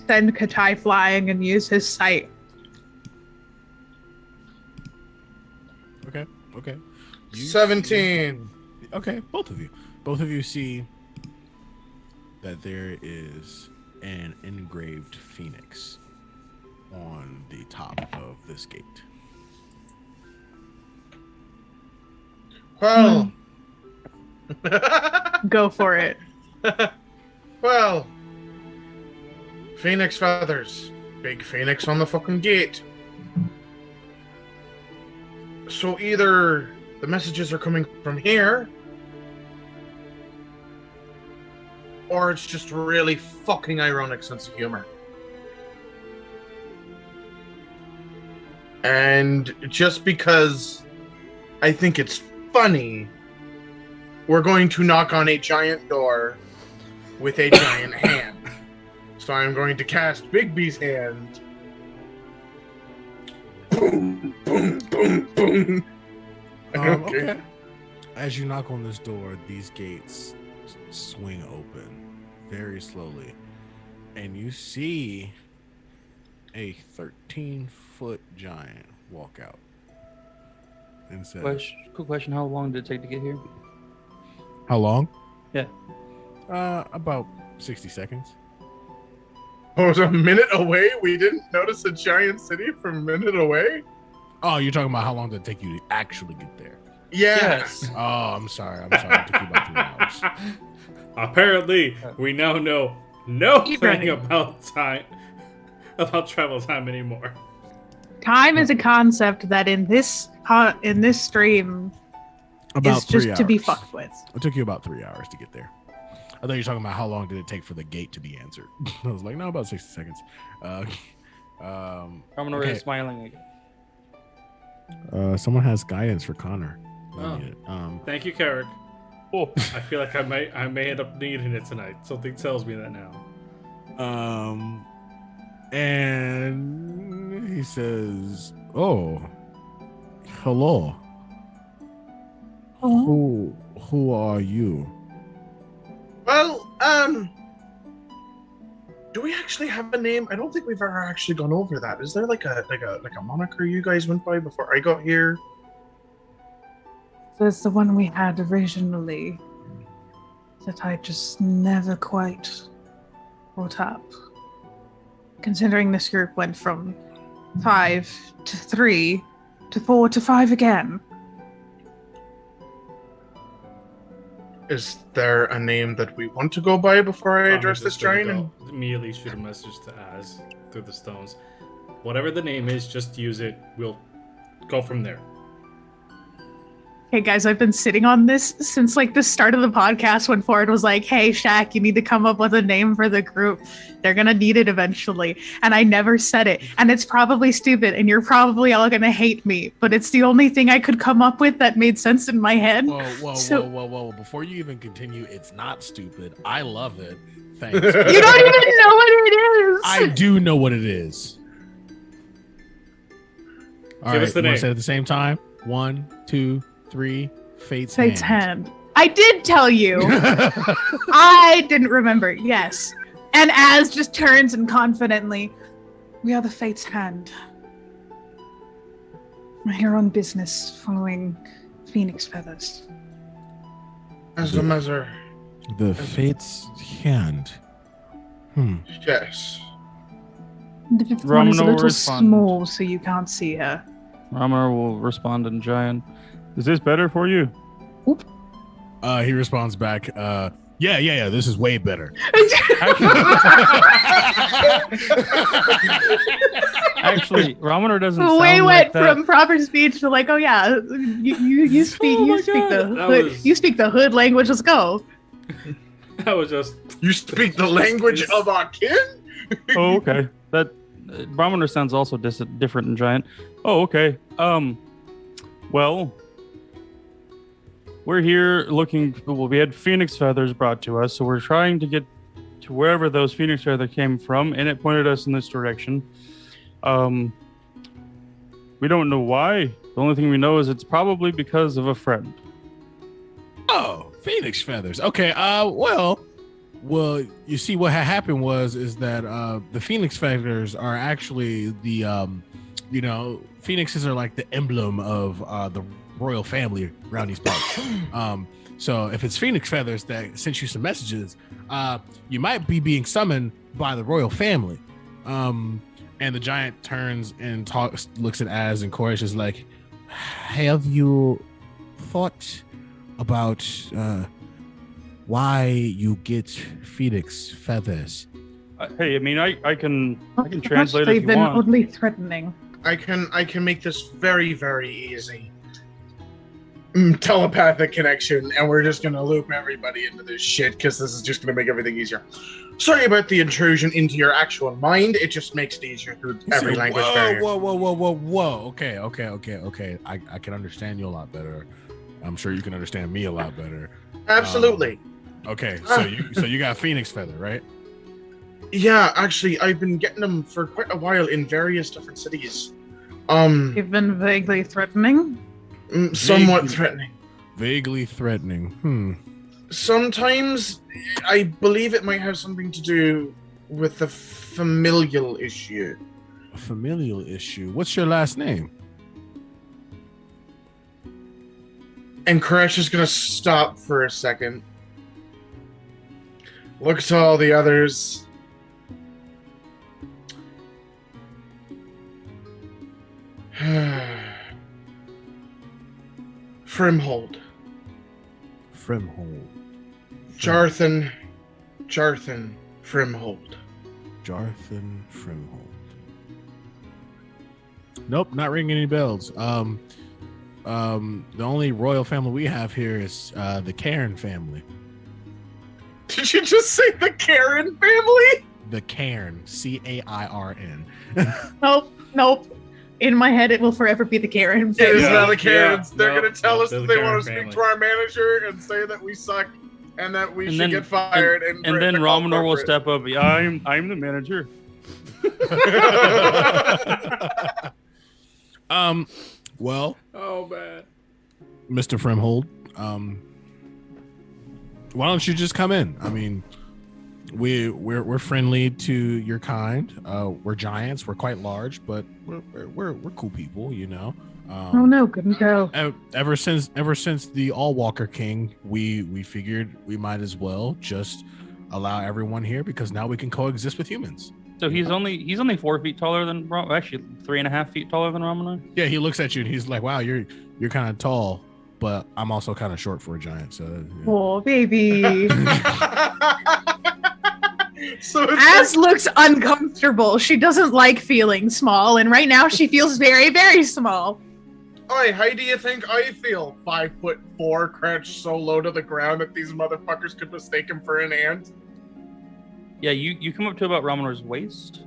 send Katai flying and use his sight. Okay. You 17. Okay, both of you see that there is an engraved phoenix on the top of this gate. Well. Go for it. Well. Phoenix feathers. Big phoenix on the fucking gate. So either the messages are coming from here, or it's just really fucking ironic sense of humor. And just because I think it's funny, we're going to knock on a giant door with a giant hand. So I'm going to cast Bigby's hand. Boom, boom, boom, boom. Okay. As you knock on this door, these gates swing open very slowly, and you see a 13-foot giant walk out. And says, Quick question: how long did it take to get here? "How long?" Yeah. About 60 seconds. Oh, it was a minute away? We didn't notice a giant city from a minute away? Oh, you're talking about how long did it take you to actually get there? Yes. Oh, I'm sorry. It took you about 3 hours. Apparently, we now know nothing running. about travel time anymore. Time is a concept that in this stream About is just 3 to be hours. fucked with. It took you about 3 hours to get there. I thought you were talking about how long did it take for the gate to be answered. I was like, no, about 60 seconds. Ramanor okay. is smiling again. Someone has guidance for Connor. Oh. Thank you, Carrick. Oh, I feel like I may end up needing it tonight. Something tells me that now. And he says, "Oh, hello. Who are you?" Well, do we actually have a name? I don't think we've ever actually gone over that. Is there like a moniker you guys went by before I got here? That's the one we had originally that I just never quite brought up. Considering this group went from 5 to 3 to 4 to 5 again. Is there a name that we want to go by before I I'm address just this gonna giant? go immediately shoot a message to Az through the stones. whatever the name is, just use it. We'll go from there. Hey guys, I've been sitting on this since like the start of the podcast when Ford was like, hey Shaq, you need to come up with a name for the group. They're gonna need it eventually. And I never said it. And it's probably stupid and you're probably all gonna hate me, but it's the only thing I could come up with that made sense in my head. Whoa. Before you even continue, it's not stupid. I love it. Thanks. You don't even know what it is. I do know what it is. All Give right, us the you wanna name. say it at the same time? 1, 2, 3. Fate's Hand. I did tell you. I didn't remember. Yes. And Az just turns and confidently, we are the Fate's Hand. We're here on business following Phoenix Feathers. As a measure. The Fate's Hand. Yes. And the fifth one is a Romano little respond. small, so you can't see her. Ramar will respond in giant. Is this better for you? He responds back, yeah, this is way better. Actually, Ramanar doesn't We sound went like that. from proper speech to like, oh yeah, you speak Oh my you speak God, the that hood, was- you speak the hood language. Let's go. That was just. You speak the language of our kin? Oh, okay. That Ramanar sounds also different in giant. Oh, okay. Well, we're here looking. Well, we had phoenix feathers brought to us, so we're trying to get to wherever those phoenix feathers came from, and it pointed us in this direction. We don't know why. The only thing we know is it's probably because of a friend. Oh, Phoenix feathers. Okay. Well, you see, what had happened is that the Phoenix feathers are actually the Phoenixes are like the emblem of the royal family around these parts. So if it's Phoenix feathers that sent you some messages, you might be being summoned by the royal family. And the giant turns and looks at Az and Koresh is like, have you thought about why you get Phoenix feathers? Hey, I mean, I can translate They've if you been want. oddly threatening. I can make this very, very easy. Telepathic connection, and we're just gonna loop everybody into this shit because this is just gonna make everything easier. Sorry about the intrusion into your actual mind. It just makes it easier through every language barrier. Whoa. Okay. I can understand you a lot better. I'm sure you can understand me a lot better. Absolutely. Okay, so you got Phoenix feather, right? Yeah, actually, I've been getting them for quite a while in various different cities. They've been vaguely threatening. Somewhat Vaguely. threatening. Vaguely threatening. Sometimes I believe it might have something to do with the familial issue. A familial issue. What's your last name? And Koresh is gonna stop for a second. Look to all the others. Frimhold. Frimhold. Jarthan Frimhold. Jarthan Frimhold. Nope, not ringing any bells. The only royal family we have here is the Cairn family. Did you just say the Karen family? The Cairn, Cairn. Nope. In my head, it will forever be the Karen. It is Yeah. now the Karens. Yeah. They're Nope. gonna tell us They're that the they Karen want to speak family. to our manager and say that we suck and that we And should then- get fired. And then Ramanar will corporate. step up. I'm the manager. Well, Oh man. Mr. Frimhold, why don't you just come in? I mean, we're friendly to your kind. We're giants. We're quite large, but we're cool people, you know. Oh no, couldn't go. Ever since the All Walker King, we figured we might as well just allow everyone here because now we can coexist with humans. So he's only 4 feet taller than actually 3.5 feet taller than Ramanar. Yeah, he looks at you and he's like, "Wow, you're kind of tall, but I'm also kind of short for a giant." So yeah. Oh baby. So it's Az looks uncomfortable. She doesn't like feeling small, and right now she feels very, very small. Oi, how do you think I feel? 5'4", crouched so low to the ground that these motherfuckers could mistake him for an ant? Yeah, you come up to about Ramanor's waist.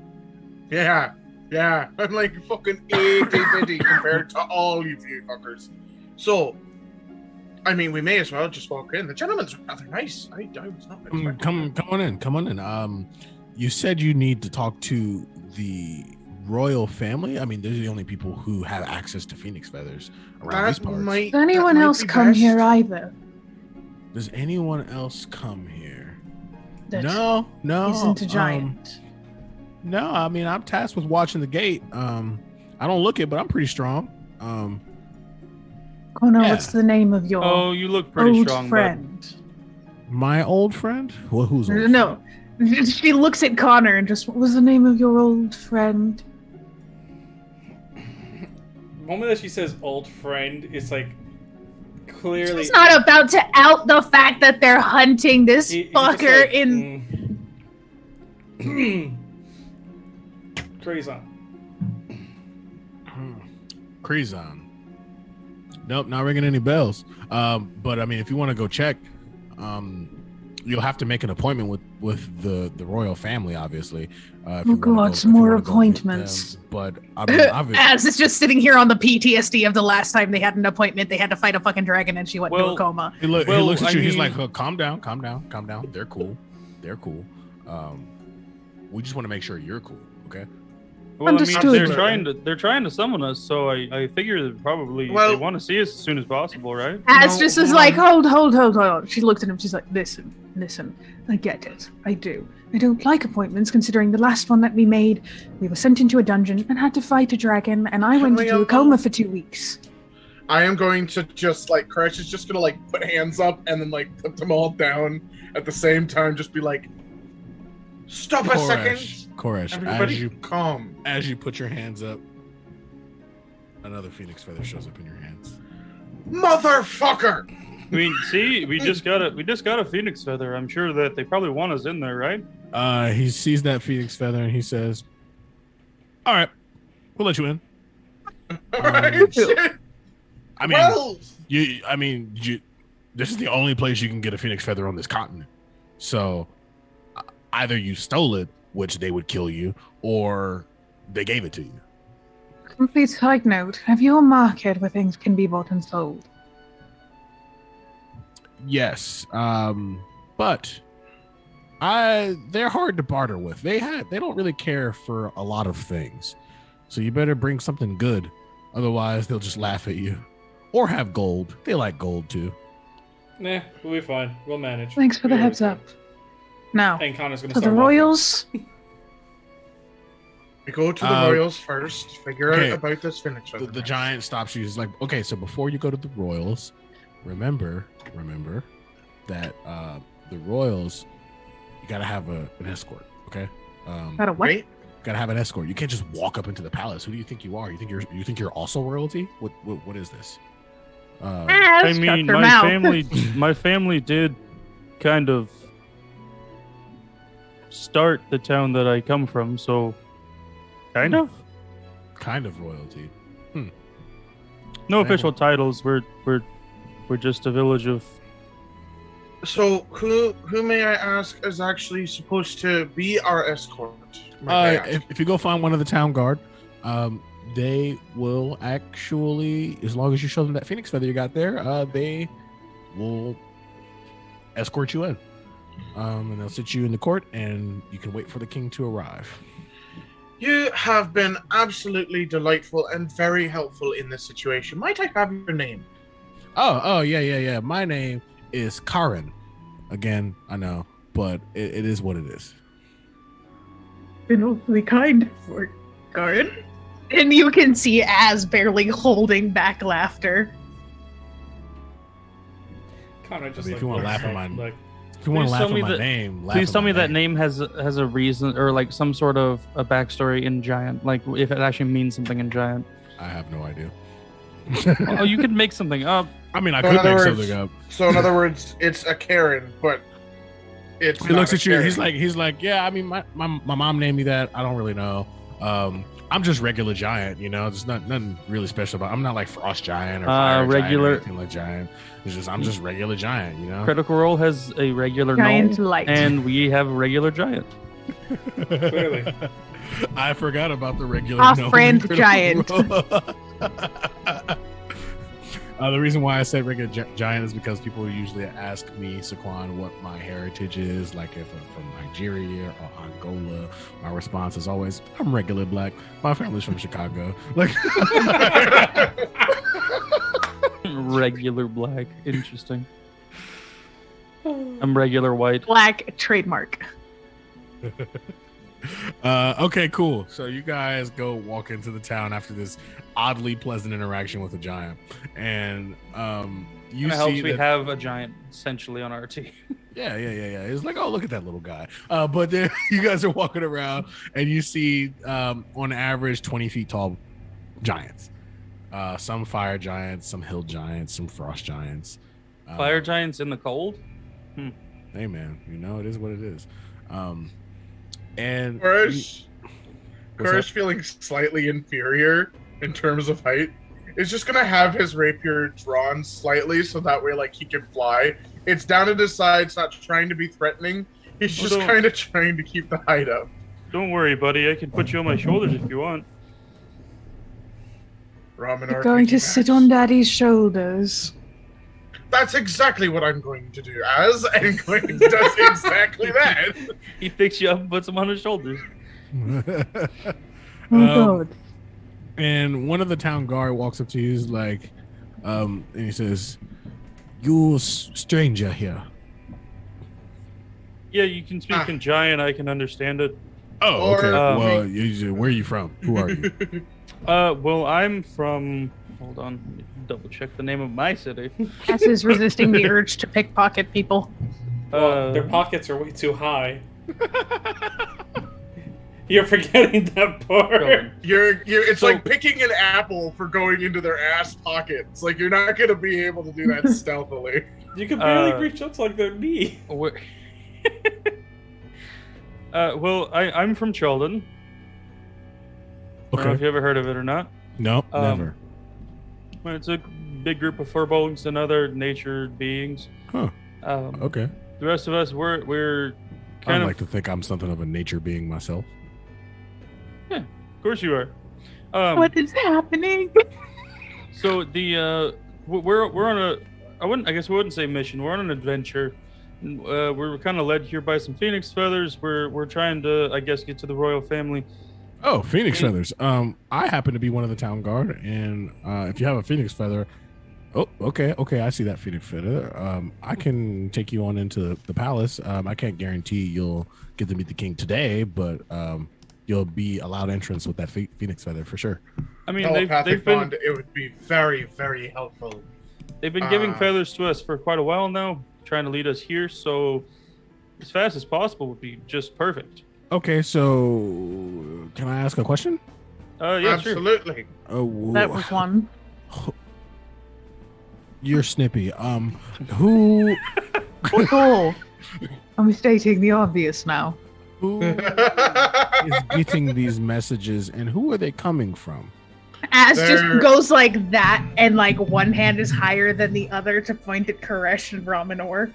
Yeah. I'm like fucking itty bitty compared to all of you fuckers. So, I mean, we may as well just walk in. The gentleman's rather nice. I was not expecting Come on in. You said you need to talk to the royal family. I mean, they're the only people who have access to phoenix feathers around these parts. Does anyone else come here either? Does anyone else come here? That No. isn't a giant. No, I mean, I'm tasked with watching the gate. I don't look it, but I'm pretty strong. Connor, yeah. what's the name of your Oh, you look pretty old strong, friend? My old friend? Well, who's old? No. She looks at Connor and just, what was the name of your old friend? The moment that she says old friend, it's like clearly. She's not about to out the fact that they're hunting this He just fucker like, in. Crazon. Crazon. Nope, not ringing any bells. But I mean, if you want to go check, you'll have to make an appointment with the royal family, obviously. Oh God, some more appointments. But I mean, As it's just sitting here on the PTSD of the last time they had an appointment, they had to fight a fucking dragon and she went into a coma. he looks at you. He's like, calm down. They're cool. We just want to make sure you're cool, okay? Well, I mean, Understood. they're trying to summon us, so I figure that probably they want to see us as soon as possible, right? Az just is like, hold. She looked at him, she's like, listen, I get it. I do. I don't like appointments, considering the last one that we made, we were sent into a dungeon and had to fight a dragon, and I went into a coma for 2 weeks. I am going to just, like, Crash is just gonna, like, put hands up and then, like, put them all down at the same time, just be like, stop a second! Koresh, Everybody calm. As you put your hands up, another phoenix feather shows up in your hands. Motherfucker! I mean, see, we just got a phoenix feather. I'm sure that they probably want us in there, right? He sees that phoenix feather and he says, "All right, we'll let you in." I mean, this is the only place you can get a phoenix feather on this continent. So either you stole it, which they would kill you, or they gave it to you. Complete side note, have you a market where things can be bought and sold? Yes, but they're hard to barter with. They don't really care for a lot of things, so you better bring something good. Otherwise, they'll just laugh at you. Or have gold. They like gold too. Nah, we'll be fine. We'll manage. Thanks for the heads up. Now, And Connor's gonna to the start royals. We go to the royals first, figure out about this finish. The giant stops you. He's like, okay, so before you go to the royals, remember that the royals, you gotta have an escort, okay? Got a what? Right? Gotta have an escort. You can't just walk up into the palace. Who do you think you are? You think you're also royalty? What is this? I mean, my family did kind of start the town that I come from, so kind of royalty. No official titles. We're just a village of. So who may I ask is actually supposed to be our escort? If you go find one of the town guard, they will actually, as long as you show them that phoenix feather you got there, they will escort you in. And they'll sit you in the court, and you can wait for the king to arrive. You have been absolutely delightful and very helpful in this situation. Might I have your name? Oh, yeah. My name is Karen. Again, I know, but it is what it is. Been awfully kind for Karen. And you can see Az barely holding back laughter. Connor just if you want to laugh at my like, if you want to laugh at my name, laugh Please tell at me my that name has a reason or like some sort of a backstory in Giant. Like if it actually means something in Giant. I have no idea. Oh, you could make something up. I mean, I So could in other make words- something up. So in other words, it's a Karen, but It's He looks not at you. a He's carry. like, yeah. I mean, my mom named me that. I don't really know. I'm just regular giant. You know, there's nothing really special about. I'm not like frost giant or fire regular- giant or anything like giant. It's just I'm just regular giant. You know. Critical Role has a regular Giant gnome, light. and we have a regular giant. Clearly. I forgot about the regular Off-brand gnome. giant. The reason why I said regular giant is because people usually ask me, Saquon, what my heritage is, like if I'm from Nigeria or Angola. My response is always, I'm regular black. My family's from Chicago. Like, Regular black. Interesting. I'm regular white. Black trademark. okay, cool. So you guys go walk into the town after this oddly pleasant interaction with a giant, and you It see helps we that- have a giant essentially on our team. yeah. It's like, oh, look at that little guy. But then you guys are walking around, and you see, on average, 20 feet tall giants. Some fire giants, some hill giants, some frost giants. Fire giants in the cold. Hey, man, you know it is what it is. And Koresh, What's Koresh feeling slightly inferior in terms of height is just gonna have his rapier drawn slightly so that way like he can fly. It's down at his side, it's not trying to be threatening. He's just don't- kind of trying to keep the height up. Don't worry, buddy. I can put you on my shoulders if you want. Ramen You're going to sit on Daddy's shoulders. That's exactly what I'm going to do, and Glenn does exactly that. He picks you up and puts him on his shoulders. Oh God. And one of the town guard walks up to you, he's like, and he says, "You stranger here." Yeah, you can speak in giant. I can understand it. Oh, okay. Or- Well, where are you from? Who are you? Well, I'm from. Hold on, let me double check the name of my city. Cass is resisting the urge to pickpocket people. Well, their pockets are way too high. You're forgetting that part. It's like picking an apple for going into their ass pockets. Like you're not gonna be able to do that stealthily. You can barely reach up to like their knee. Well, I'm from Childon. I don't know Okay. if you ever heard of it or not. No, Um, never. Well, it's a big group of furbolgs and other nature beings. Huh. Okay. The rest of us, we're I'd kind of. like to think I'm something of a nature being myself. Of course you are. What is happening? So the we're on a I guess we wouldn't say mission. We're on an adventure. We're kind of led here by some phoenix feathers. We're trying to, I guess, get to the royal family. Oh, phoenix feathers. I happen to be one of the town guard, and if you have a phoenix feather, oh, okay, I see that phoenix feather. I can take you on into the palace. I can't guarantee you'll get to meet the king today, but you'll be allowed entrance with that phoenix feather for sure. I mean, Telepathic they've been bond, it would be very, very helpful. giving feathers to us for quite a while now, trying to lead us here. So as fast as possible would be just perfect. Okay, so can I ask a question? Yeah, sure. Absolutely. Oh, That was one. You're snippy. Who Oh, I'm stating the obvious now. who is getting these messages, and who are they coming from? As They're- just goes like that, and like one hand is higher than the other to point at Koresh and Ramanor.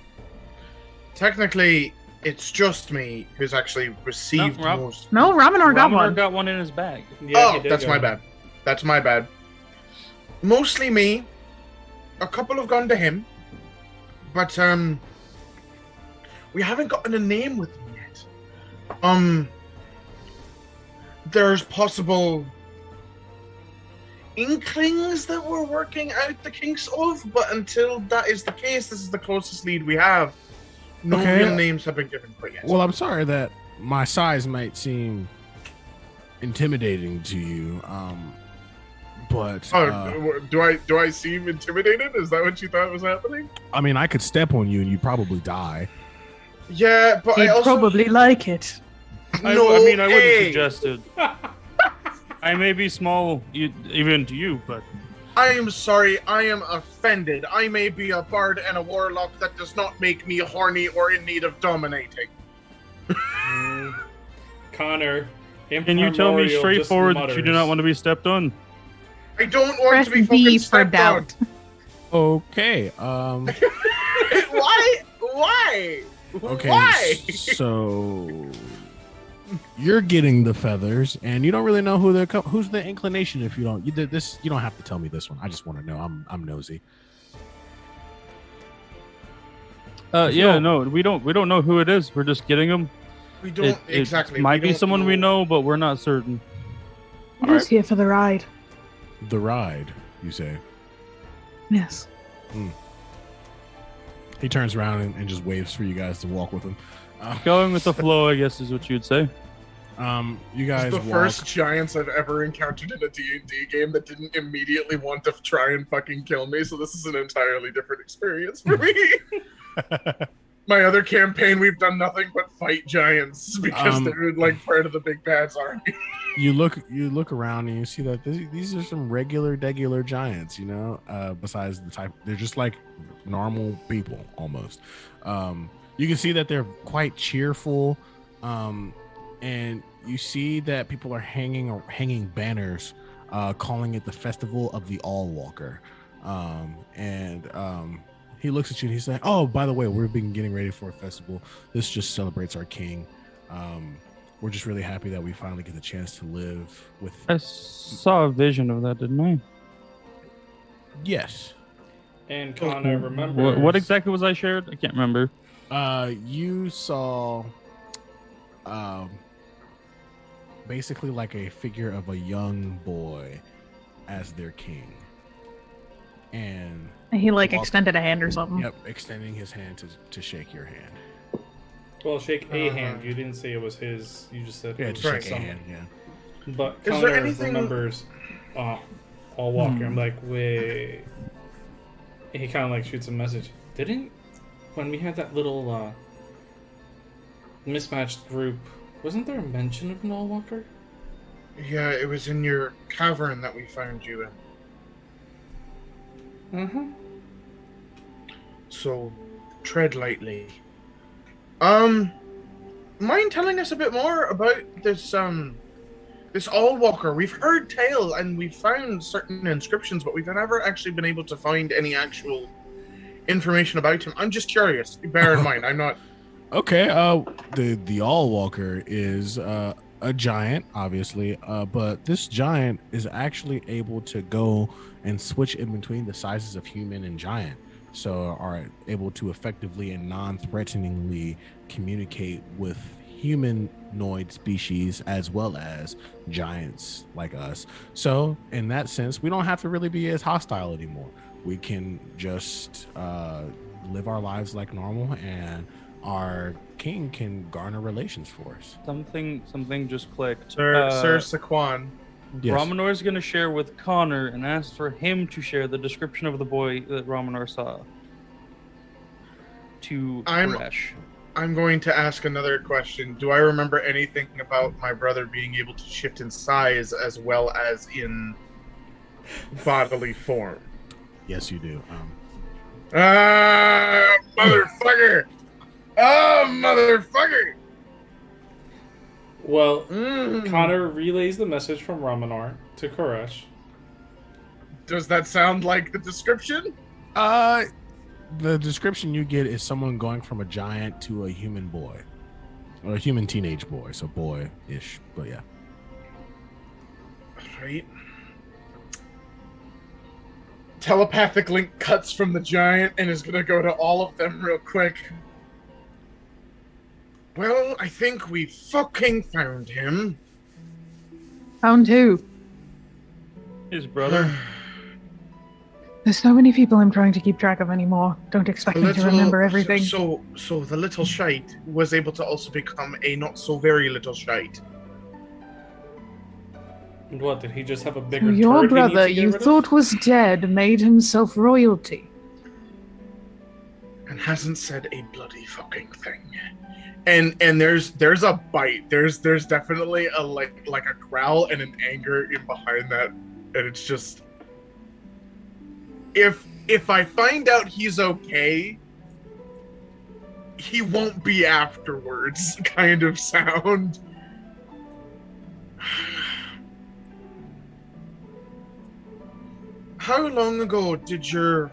Technically, it's just me who's actually received No, Rob- most. No, Ramanor got Ramanor one. got one in his bag. Yeah, he Oh, did that's go. my bad. That's my bad. Mostly me. A couple have gone to him, but we haven't gotten a name with him yet. There's possible inklings that we're working out the kinks of, but until that is the case, this is the closest lead we have. No Okay. real names have been given quite yet. Well, I'm sorry that my size might seem intimidating to you, but do I seem intimidated? Is that what you thought was happening? I mean, I could step on you and you'd probably die. Yeah, but He'd I also probably like it. I mean, I wouldn't suggest it. I may be small, even to you, but I am sorry, I am offended. I may be a bard and a warlock. That does not make me horny or in need of dominating. Connor, Can you tell me Imprimorial straightforward just that you do not want to be stepped on? I don't want Press to be B fucking for stepped doubt. Okay. on. Why? Why? Okay. Why? So you're getting the feathers, and you don't really know who's the inclination. If you don't, you did this. You don't have to tell me this one. I just want to know. I'm nosy. Yeah, no, we don't know who it is. We're just getting them. We don't exactly. It might we be don't someone we know, but we're not certain. I'm just here for the ride. The ride, you say? Yes. He turns around and just waves for you guys to walk with him. Going with the flow, I guess, is what you'd say. You guys It's the first giants I've ever encountered in a D&D game that didn't immediately want to try and fucking kill me, so this is an entirely different experience for me. My other campaign, we've done nothing but fight giants because they're like part of the big bad's army. You look around and you see that these are some regular giants, you know, besides the type, they're just like normal people almost. You can see that they're quite cheerful, and you see that people are hanging banners, calling it the Festival of the All Walker. He looks at you and he's like, "Oh, by the way, we've been getting ready for a festival. This just celebrates our king. We're just really happy that we finally get the chance to live with." I saw a vision of that, didn't I? Yes. And Connor, remember What exactly was I shared? I can't remember. You saw, basically like a figure of a young boy as their king, and He like extended a hand or something. yep, extending his hand to shake your hand. Well, shake a hand. You didn't say it was his. You just said Yeah, it just was shake a someone. hand. Yeah. But Is Connor there anything- remembers all walker. I'm like, wait. He kind of like shoots a message. Didn't when we had that little mismatched group? Wasn't there a mention of an all walker? Yeah, it was in your cavern that we found you in. So, tread lightly. Mind telling us a bit more about this this all walker? We've heard tale and we've found certain inscriptions, but we've never actually been able to find any actual information about him. I'm just curious. Bear in mind, I'm not. Okay. The All Walker is a giant, obviously, but this giant is actually able to go and switch in between the sizes of human and giant, so are able to effectively and non-threateningly communicate with humanoid species as well as giants like us. So in that sense, we don't have to really be as hostile anymore. We can just live our lives like normal, and our king can garner relations for us. Something just clicked. Sir Saquon. Yes. Ramanor is going to share with Connor and ask for him to share the description of the boy that Ramanor saw to Koresh. I'm going to ask another question. Do I remember anything about my brother being able to shift in size as well as in bodily form? Yes, you do. Motherfucker! Oh, motherfucker! Well, Connor relays the message from Ramanor to Koresh. Does that sound like the description? The description you get is someone going from a giant to a human boy, or a human teenage boy, so boy-ish, but yeah. Right. Telepathic link cuts from the giant and is gonna go to all of them real quick. Well, I think we fucking found him. Found who? His brother. There's so many people I'm trying to keep track of anymore. Don't expect me to remember everything. So the little shite was able to also become a not so very little shite. What, did he just have a bigger Your turd he needs brother to get you rid of? thought was dead made himself royalty. And hasn't said a bloody fucking thing. And there's a bite. There's definitely a like a growl and an anger in behind that, and it's just if I find out he's okay, he won't be afterwards kind of sound. How long ago did your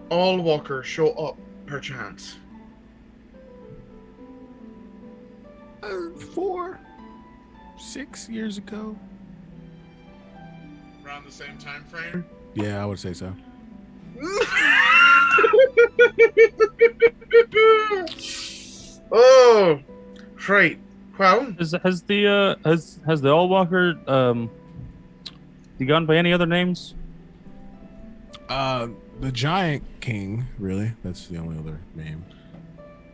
All-Walker show up, perchance? 4, 6 years ago. Around the same time frame? Yeah, I would say so. Oh, right. Well, Has the All Walker gone by any other names? The Giant King, really. That's the only other name.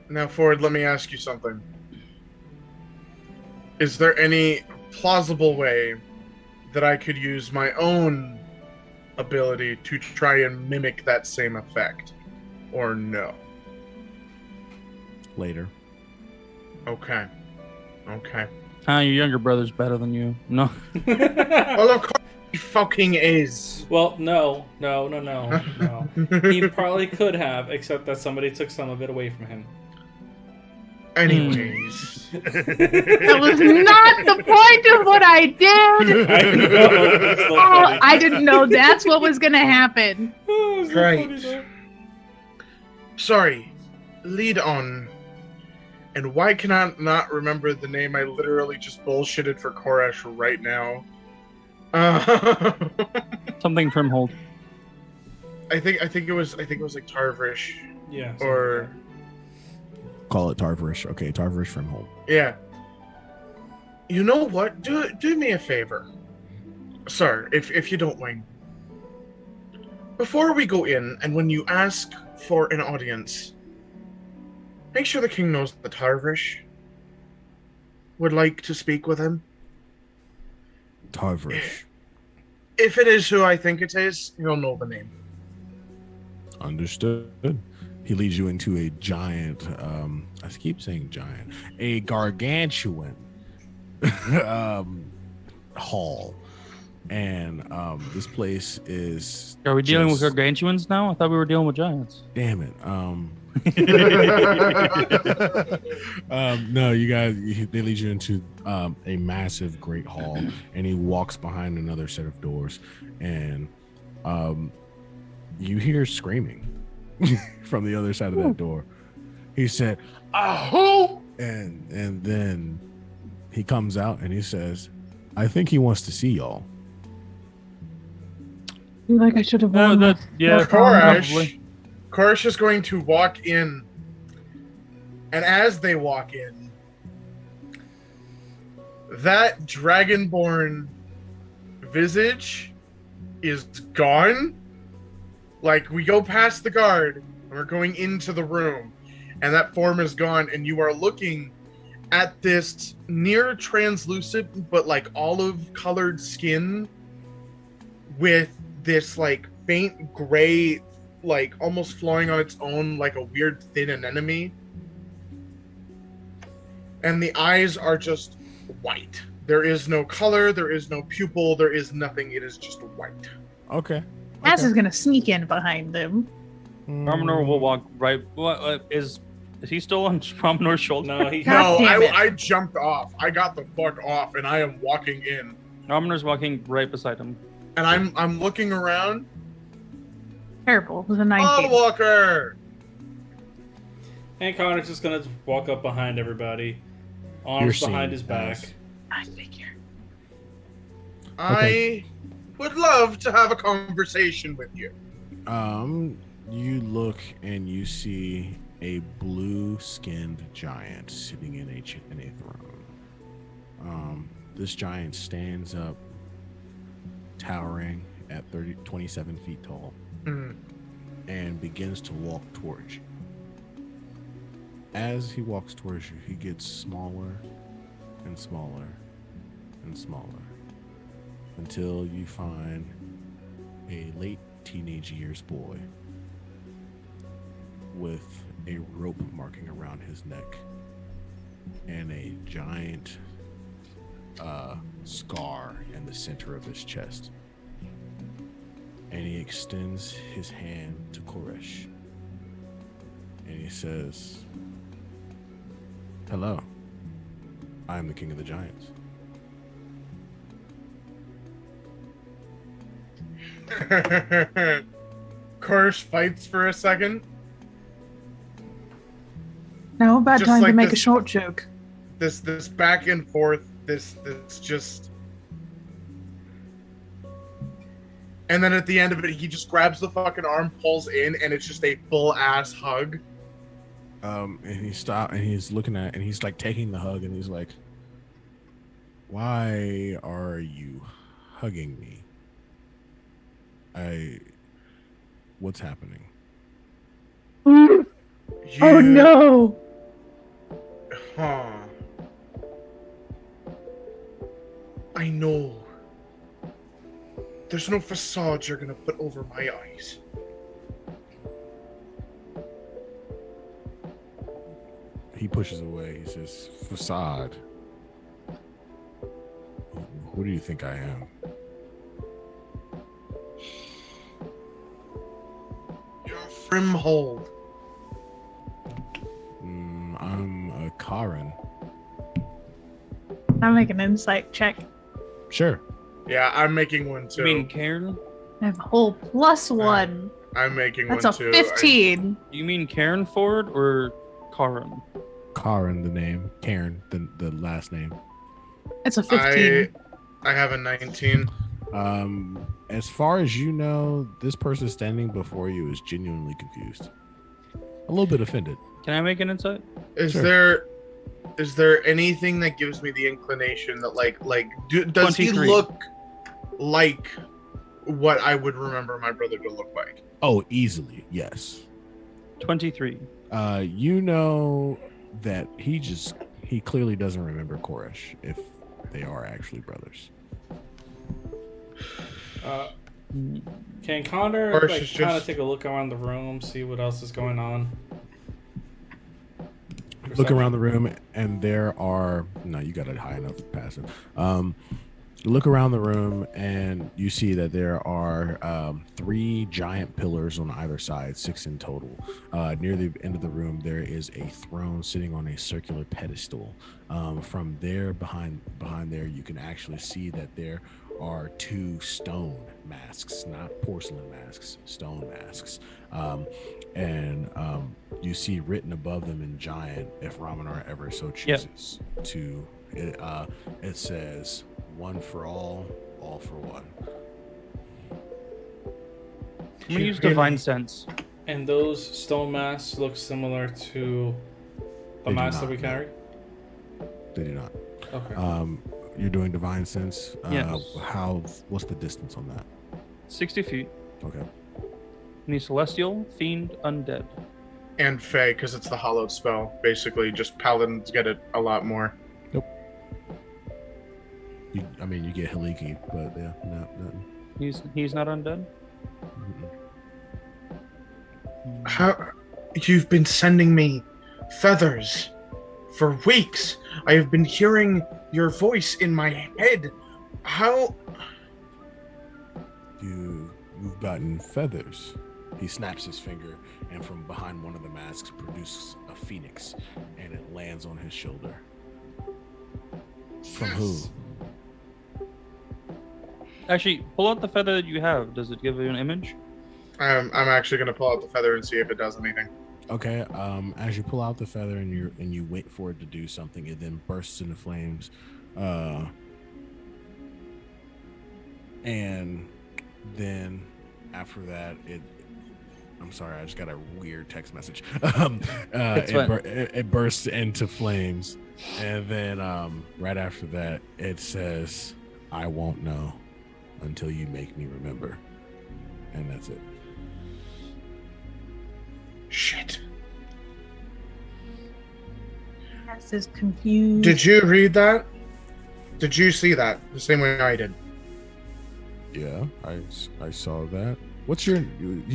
now, Ford, let me ask you something. Is there any plausible way that I could use my own ability to try and mimic that same effect? Or no? Later. Okay. Your younger brother's better than you. No. Well, of course he fucking is. Well, no. He probably could have, except that somebody took some of it away from him. Anyways. That was not the point of what I did. I know. It's so Oh, funny. I didn't know that's what was gonna happen. Oh, it's so Right. funny, though. Sorry. Lead on. And why can I not remember the name I literally just bullshitted for Koresh right now? Something Trimhold. I think it was like Tarvrish. Yeah. Or Call it Tarverish. Okay, Tarverish from home. yeah. You know what? Do me a favor. Sir, if you don't mind. Before we go in, and when you ask for an audience, make sure the king knows that Tarvrish would like to speak with him. Tarverish. If it is who I think it is, he'll know the name. Understood. He leads you into a giant, I keep saying giant, a gargantuan hall. And this place is. Are we dealing with just- gargantuans now? I thought we were dealing with giants. Damn it. No, you guys, they lead you into a massive great hall, and he walks behind another set of doors, and you hear screaming from the other side of that door. He said, "Aho!" And then he comes out and he says, "I think he wants to see y'all." Like I should have Oh, won. that, yeah, Koresh is going to walk in, and as they walk in, that dragonborn visage is gone. Like, we go past the guard, and we're going into the room, and that form is gone, and you are looking at this near translucent but like olive colored skin with this like faint gray, like almost flowing on its own, like a weird thin anemone. And the eyes are just white. There is no color, there is no pupil, there is nothing. It is just white. Okay. Ass is gonna sneak in behind them. Promenor will walk right. What is he still on Promenor's shoulder? No, he. God No, damn it. I jumped off. I got the fuck off, and I am walking in. Promenor's walking right beside him. And I'm looking around. Terrible. It was a 19. Oh, Walker! And Connor's just gonna walk up behind everybody, arms You're behind seen his back. as- I figure. I would love to have a conversation with you. You look and you see a blue-skinned giant sitting in a throne. This giant stands up, towering at 27 feet tall, Hmm. and begins to walk towards you. As he walks towards you, he gets smaller and smaller and smaller until you find a late teenage years boy with a rope marking around his neck and a giant scar in the center of his chest. and he extends his hand to Koresh. And he says, "Hello, I am the King of the Giants." Koresh fights for a second. No, bad Just time to like make a this- short joke. This back and forth. This just. And then at the end of it, he just grabs the fucking arm, pulls in, and it's just a full ass hug. And he stopped, and he's looking at, and he's like taking the hug, and he's like, "Why are you hugging me? What's happening?" Oh no! Huh. I know. There's no facade you're gonna put over my eyes. He pushes away. He says, "Facade? Who do you think I am?" You're Frimhold. I'm a Karen. I'll make an insight check. Sure. Yeah, I'm making one too. You mean Karen? I have a whole +1. I'm making That's one a too. 15. You mean Karen Ford or Karen? Karen, the name. Karen, the last name. It's a 15. I have a 19. As far as you know, this person standing before you is genuinely confused, a little bit offended. Can I make an insight? Sure. Is there anything that gives me the inclination that does 23. he look like what I would remember my brother to look like? Oh, easily, yes. 23. You know that he clearly doesn't remember Koresh if they are actually brothers. Can Connor Or like she's kind of just- take a look around the room, see what else is going on? Look around the room, and there are you got it high enough passive. You look around the room, and you see that there are 3 giant pillars on either side, 6 in total. Near the end of the room, there is a throne sitting on a circular pedestal. From there, behind there, you can actually see that there are 2 stone masks, not porcelain masks, stone masks. And you see written above them in giant, if Ramanar ever so chooses to, it says, "One for all for one." I'm gonna use Divine Sense. And those stone masks look similar to the They do masks that not, we no. carry? They do not. Okay. You're doing divine sense. Yes. What's the distance on that? 60 feet. Okay. Any celestial, fiend, undead. And Fey, because it's the hallowed spell. Basically, just paladins get it a lot more. You get Haliki, but yeah, nothing. He's not undead. Mm-mm. How you've been sending me feathers for weeks. I have been hearing your voice in my head. How? You've gotten feathers. He snaps his finger, and from behind one of the masks produces a phoenix, and it lands on his shoulder. From who? Actually, pull out the feather that you have. Does it give you an image? I'm actually gonna pull out the feather and see if it does anything. Okay. As you pull out the feather and you wait for it to do something, it then bursts into flames. And then after that, I'm sorry, I just got a weird text message. It bursts into flames, and then right after that, it says, "I won't know until you make me remember," and that's it. Shit. This is confused. Did you read that? Did you see that the same way I did? Yeah, I saw that. What's you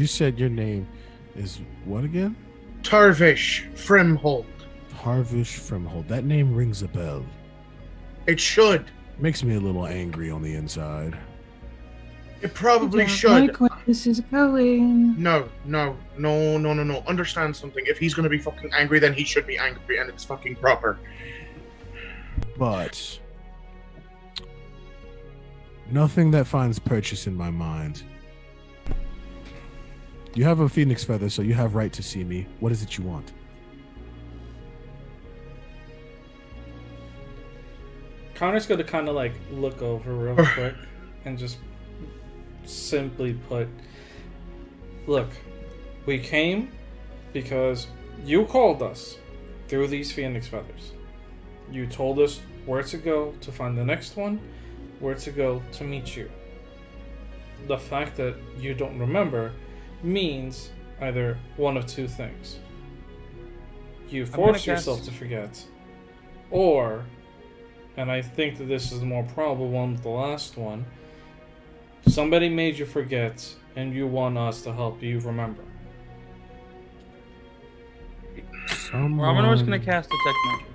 said your name is what again? Tarvish Frimhold. Harvish Frimhold. That name rings a bell. It should. Makes me a little angry on the inside. It probably Yeah, should. my this is going. No. Understand something. If he's gonna be fucking angry, then he should be angry, and it's fucking proper. But nothing that finds purchase in my mind. You have a phoenix feather, so you have right to see me. What is it you want? Connor's gonna kind of like look over real quick and just simply put, look, we came because you called us through these phoenix feathers. You told us where to go to find the next one, where to go to meet you. The fact that you don't remember means either one of two things. You forced yourself to forget, or, and I think that this is the more probable one with the last one, somebody made you forget and you want us to help you remember. Romanor's gonna cast Detect Magic.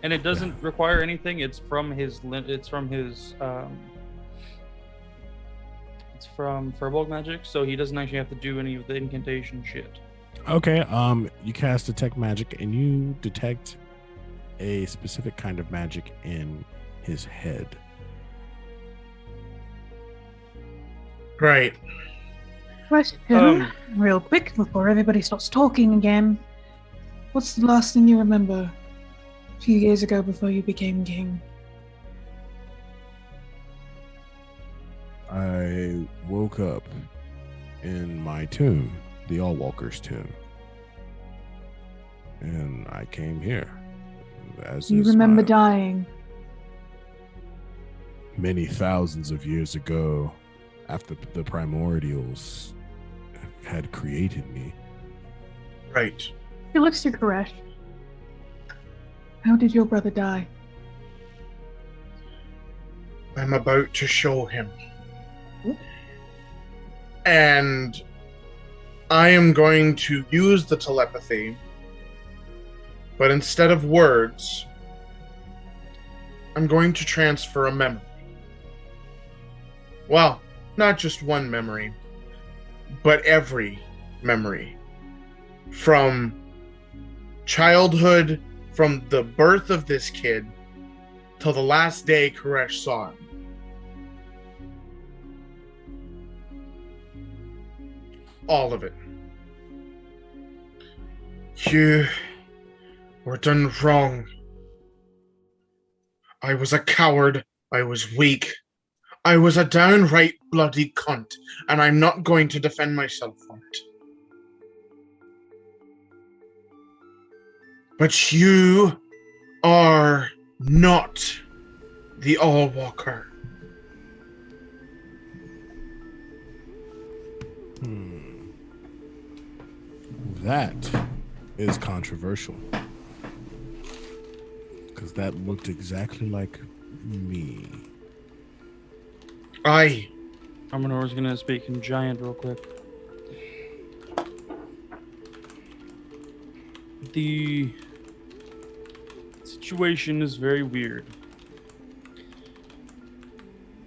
And it doesn't require anything, it's from Firbolg magic, so he doesn't actually have to do any of the incantation shit. Okay, you cast Detect Magic and you detect a specific kind of magic in his head. Right. Question, real quick, before everybody starts talking again. What's the last thing you remember a few years ago before you became king? I woke up in my tomb, the Allwalker's tomb, and I came here. You remember dying? Many thousands of years ago, after the primordials had created me. Right. He looks to Koresh. How did your brother die? I'm about to show him. And I am going to use the telepathy, but instead of words, I'm going to transfer a memory. Well, not just one memory, but every memory. From childhood, from the birth of this kid, till the last day Koresh saw him. All of it. You were done wrong. I was a coward. I was weak. I was a downright bloody cunt, and I'm not going to defend myself for it. But you are not the Allwalker. That is controversial. Because that looked exactly like me. Aye. Arminor's gonna speak in giant real quick. The situation is very weird.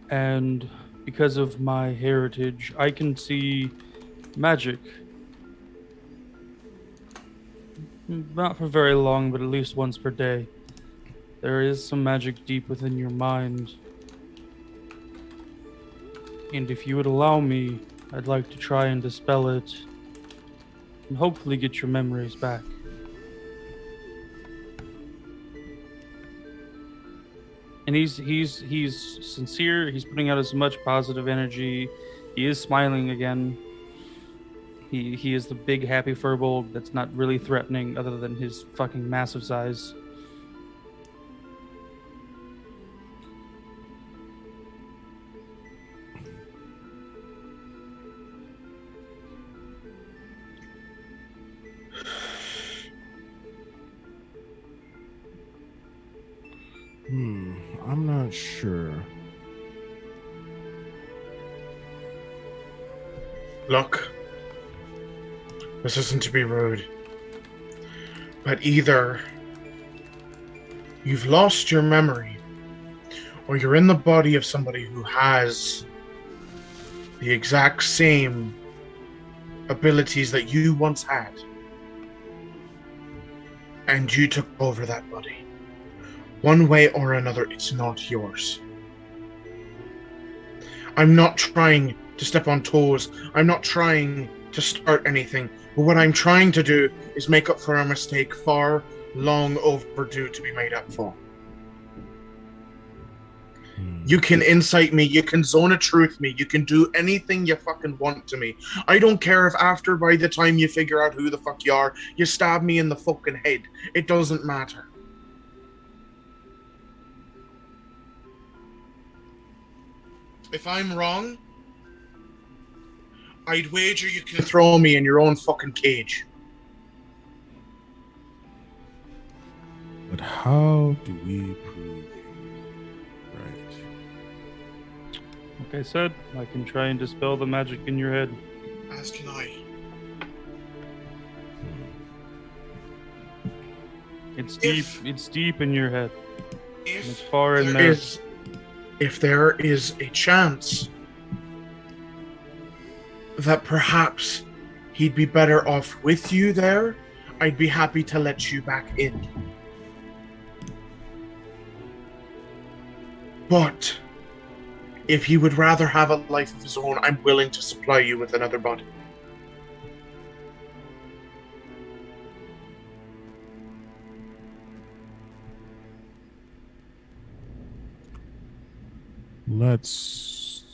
And because of my heritage, I can see magic. Not for very long, but at least once per day. There is some magic deep within your mind. And if you would allow me, I'd like to try and dispel it and hopefully get your memories back. And he's sincere, he's putting out as much positive energy. He is smiling again. He is the big happy Firbolg that's not really threatening other than his fucking massive size. I'm not sure. Look, this isn't to be rude, but either you've lost your memory, or you're in the body of somebody who has the exact same abilities that you once had. And you took over that body. One way or another, it's not yours. I'm not trying to step on toes. I'm not trying to start anything. But what I'm trying to do is make up for a mistake far long overdue to be made up for. You can incite me, you can zone of truth me, you can do anything you fucking want to me. I don't care if after, by the time you figure out who the fuck you are, you stab me in the fucking head. It doesn't matter. If I'm wrong, I'd wager you can throw me in your own fucking cage. But how do we prove you right? Like I said, I can try and dispel the magic in your head. As can I. It's deep. It's deep in your head. It's If far in there there. is, if there is a chance that perhaps he'd be better off with you there, I'd be happy to let you back in. But if he would rather have a life of his own, I'm willing to supply you with another body. Let's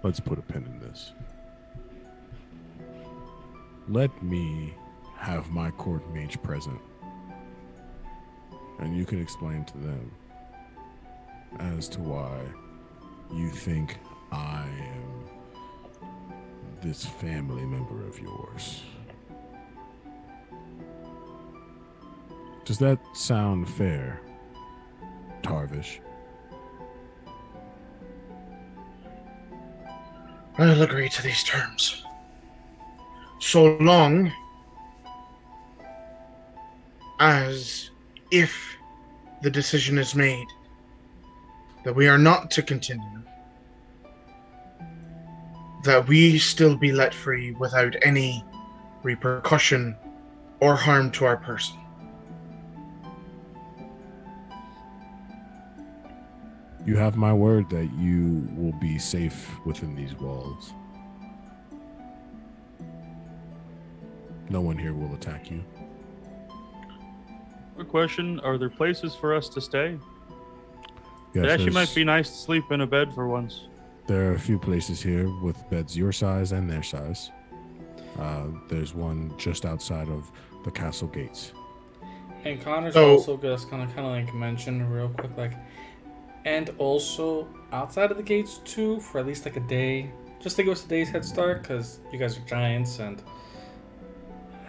put a pin in this. Let me have my court mage present, and you can explain to them as to why you think I am this family member of yours. Does that sound fair, Tarvish? I'll agree to these terms. So long as, if the decision is made that we are not to continue, that we still be let free without any repercussion or harm to our person. You have my word that you will be safe within these walls. No one here will attack you. Quick question: are there places for us to stay? Yes, It actually there's- might be nice to sleep in a bed for once. There are a few places here with beds your size and their size. There's one just outside of the castle gates. And Connor's So- also just kind of like mention real quick, like, and also outside of the gates too, for at least like a day, just to give us a day's head start, because you guys are giants, and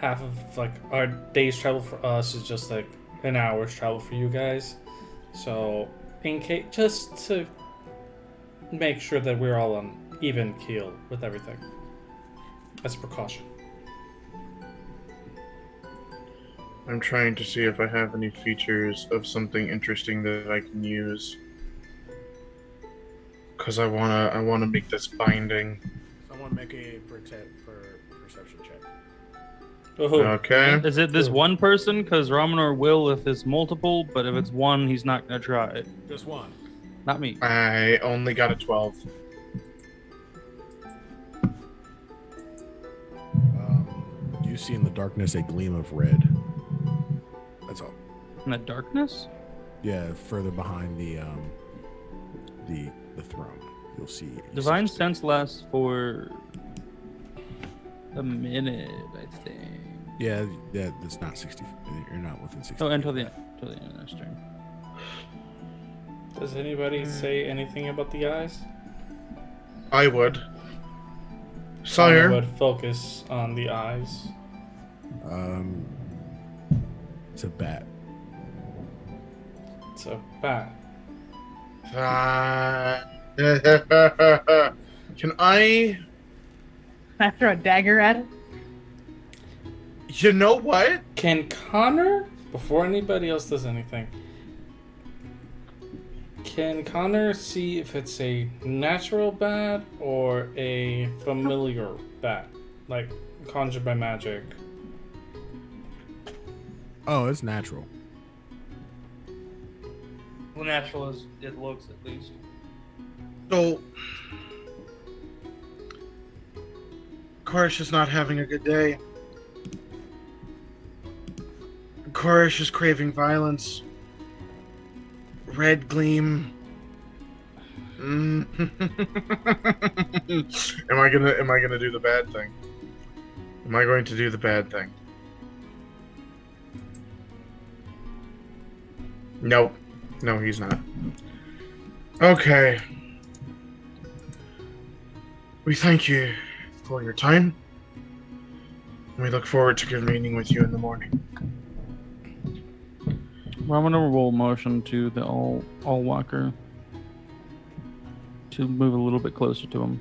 half of like our day's travel for us is just like an hour's travel for you guys. So, in case, just to make sure that we're all on even keel with everything, as a precaution. I'm trying to see if I have any features of something interesting that I can use. Because I wanna make this binding. Someone make a perception check. Oh, Okay. Is it this one person? Because Ramanor will if it's multiple, but if it's one, he's not gonna try it. Just one. Not me. I only got a 12. You see in the darkness a gleam of red. That's all. In the darkness? Yeah, further behind the throne, you'll see. Divine sense lasts for a minute, I think. Yeah, that's not 60. You're not within 60. Oh, until the end of this turn. does anybody say anything about the eyes? I would. Connor Sire, would focus on the eyes. It's a bat. It's a bat. can I? Can I throw a dagger at it? You know what? Can Connor, before anybody else does anything, Can Connor see if it's a natural bat or a familiar bat? Like, conjured by magic? Oh, it's natural. Well, natural as it looks, at least. So, Korish is not having a good day. Korish is craving violence. Red gleam. Am I gonna do the bad thing? Am I going to do the bad thing? Nope. No, he's not. Okay. We thank you for your time. We look forward to convening with you in the morning. Well, I'm gonna roll motion to the all walker to move a little bit closer to him.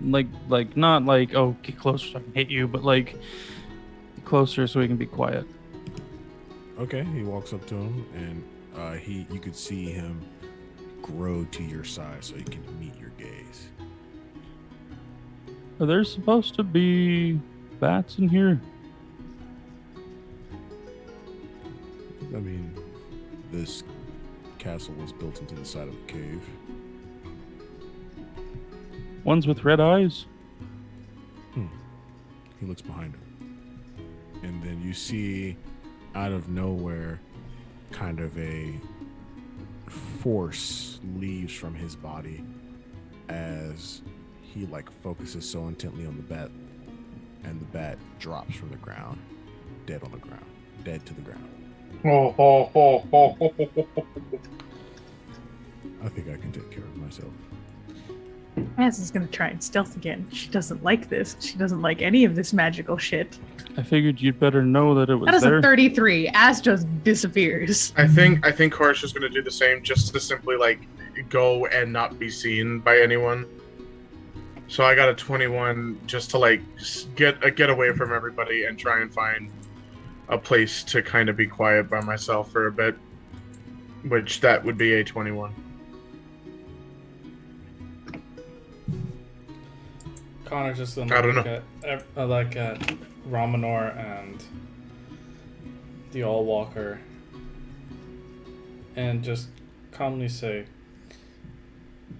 Like not like, oh, get closer so I can hit you, but like closer so he can be quiet. Okay, he walks up to him, and you could see him grow to your size so he can meet your gaze. Are there supposed to be bats in here? I mean, this castle was built into the side of a cave. Ones with red eyes? He looks behind him. And then you see, out of nowhere, kind of a force leaves from his body as he focuses so intently on the bat, and the bat drops from the ground, dead on the ground, dead to the ground. I think I can take care of myself. Az is gonna try and stealth again. She doesn't like this. She doesn't like any of this magical shit. I figured you'd better know that it was That is there. a 33. Az just disappears. I think Korish is going to do the same, just to simply go and not be seen by anyone. So I got a 21 just to get away from everybody and try and find a place to kind of be quiet by myself for a bit, which that would be a 21. Connor just I don't know. Look at Ramanor and the All Walker, and just calmly say,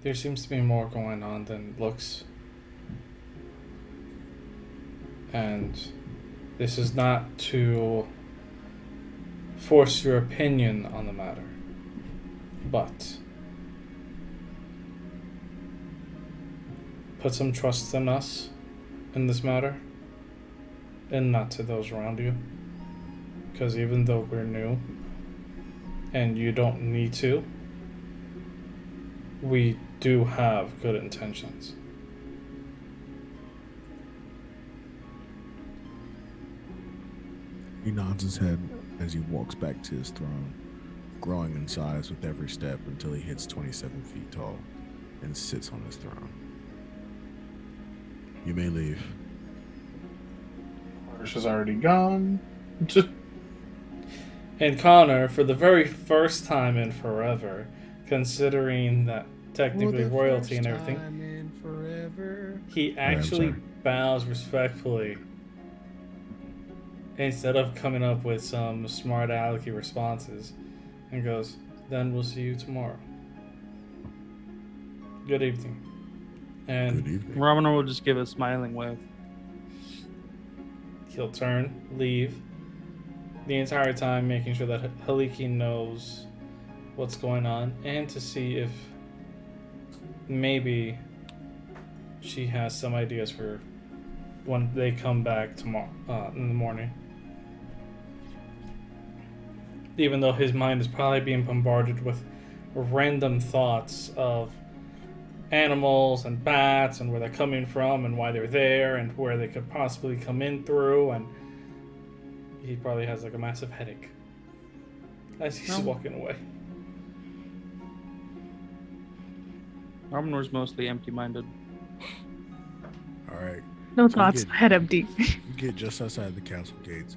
"There seems to be more going on than looks, and this is not to force your opinion on the matter, but put some trust in us in this matter, and not to those around you. Because even though we're new, and you don't need to, we do have good intentions." He nods his head as he walks back to his throne, growing in size with every step until he hits 27 feet tall and sits on his throne. You may leave. Korish is already gone. And Connor, for the very first time in forever, considering that technically royalty and everything, he actually bows respectfully instead of coming up with some smart alecky responses, and goes, "Then we'll see you tomorrow. Good evening." And Good evening. Ramanor will just give a smiling wave. he'll turn, leave, the entire time making sure that Haliki knows what's going on, and to see if maybe she has some ideas for when they come back tomorrow in the morning. Even though his mind is probably being bombarded with random thoughts of animals and bats and where they're coming from and why they're there and where they could possibly come in through, and he probably has a massive headache as he's walking away. Ramanor's mostly empty-minded. All right. No So thoughts. good. Head empty. You get just outside the castle gates,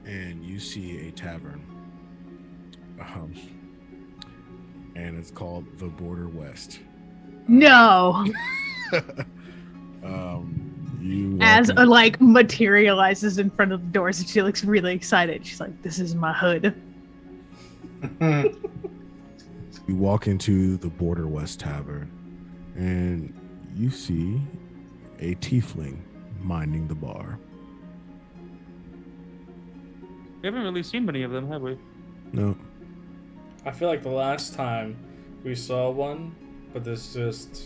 and you see a tavern. and it's called the Border West. No. You walk As in- like materializes in front of the doors, and she looks really excited. She's like, "This is my hood." You walk into the Border West Tavern, and you see a tiefling minding the bar. We haven't really seen many of them, have we? No, I feel like the last time we saw one, but this is just